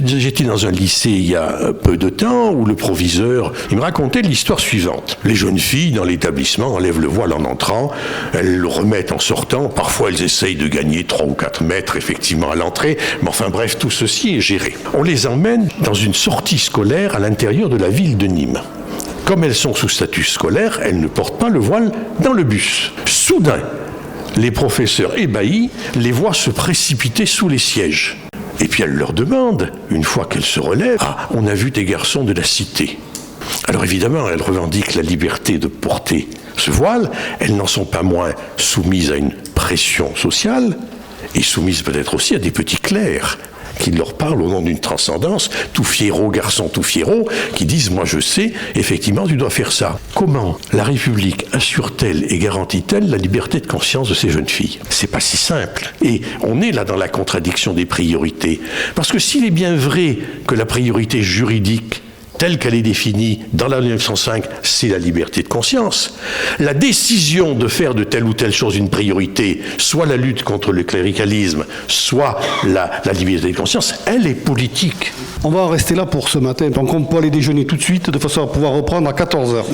J'étais dans un lycée il y a peu de temps où le proviseur, il me racontait l'histoire suivante. Les jeunes filles dans l'établissement enlèvent le voile en entrant, elles le remettent en sortant, parfois elles essayent de gagner 3 ou 4 mètres effectivement à l'entrée, mais enfin bref, tout ceci est géré. On les emmène dans une sortie scolaire à l'intérieur de la ville de Nîmes. Comme elles sont sous statut scolaire, elles ne portent pas le voile dans le bus. Soudain, les professeurs ébahis les voient se précipiter sous les sièges. Et puis elles leur demandent, une fois qu'elles se relèvent, « Ah, on a vu des garçons de la cité ». Alors évidemment, elles revendiquent la liberté de porter ce voile, elles n'en sont pas moins soumises à une pression sociale, et soumises peut-être aussi à des petits clercs qui leur parlent au nom d'une transcendance, tout fiero, garçon tout fiero, qui disent « moi je sais, effectivement tu dois faire ça ». Comment la République assure-t-elle et garantit-elle la liberté de conscience de ces jeunes filles? C'est pas si simple. Et on est là dans la contradiction des priorités. Parce que s'il est bien vrai que la priorité juridique telle qu'elle est définie dans la loi 1905, c'est la liberté de conscience. La décision de faire de telle ou telle chose une priorité, soit la lutte contre le cléricalisme, soit la liberté de conscience, elle est politique. On va en rester là pour ce matin. Donc on peut aller déjeuner tout de suite de façon à pouvoir reprendre à 14h.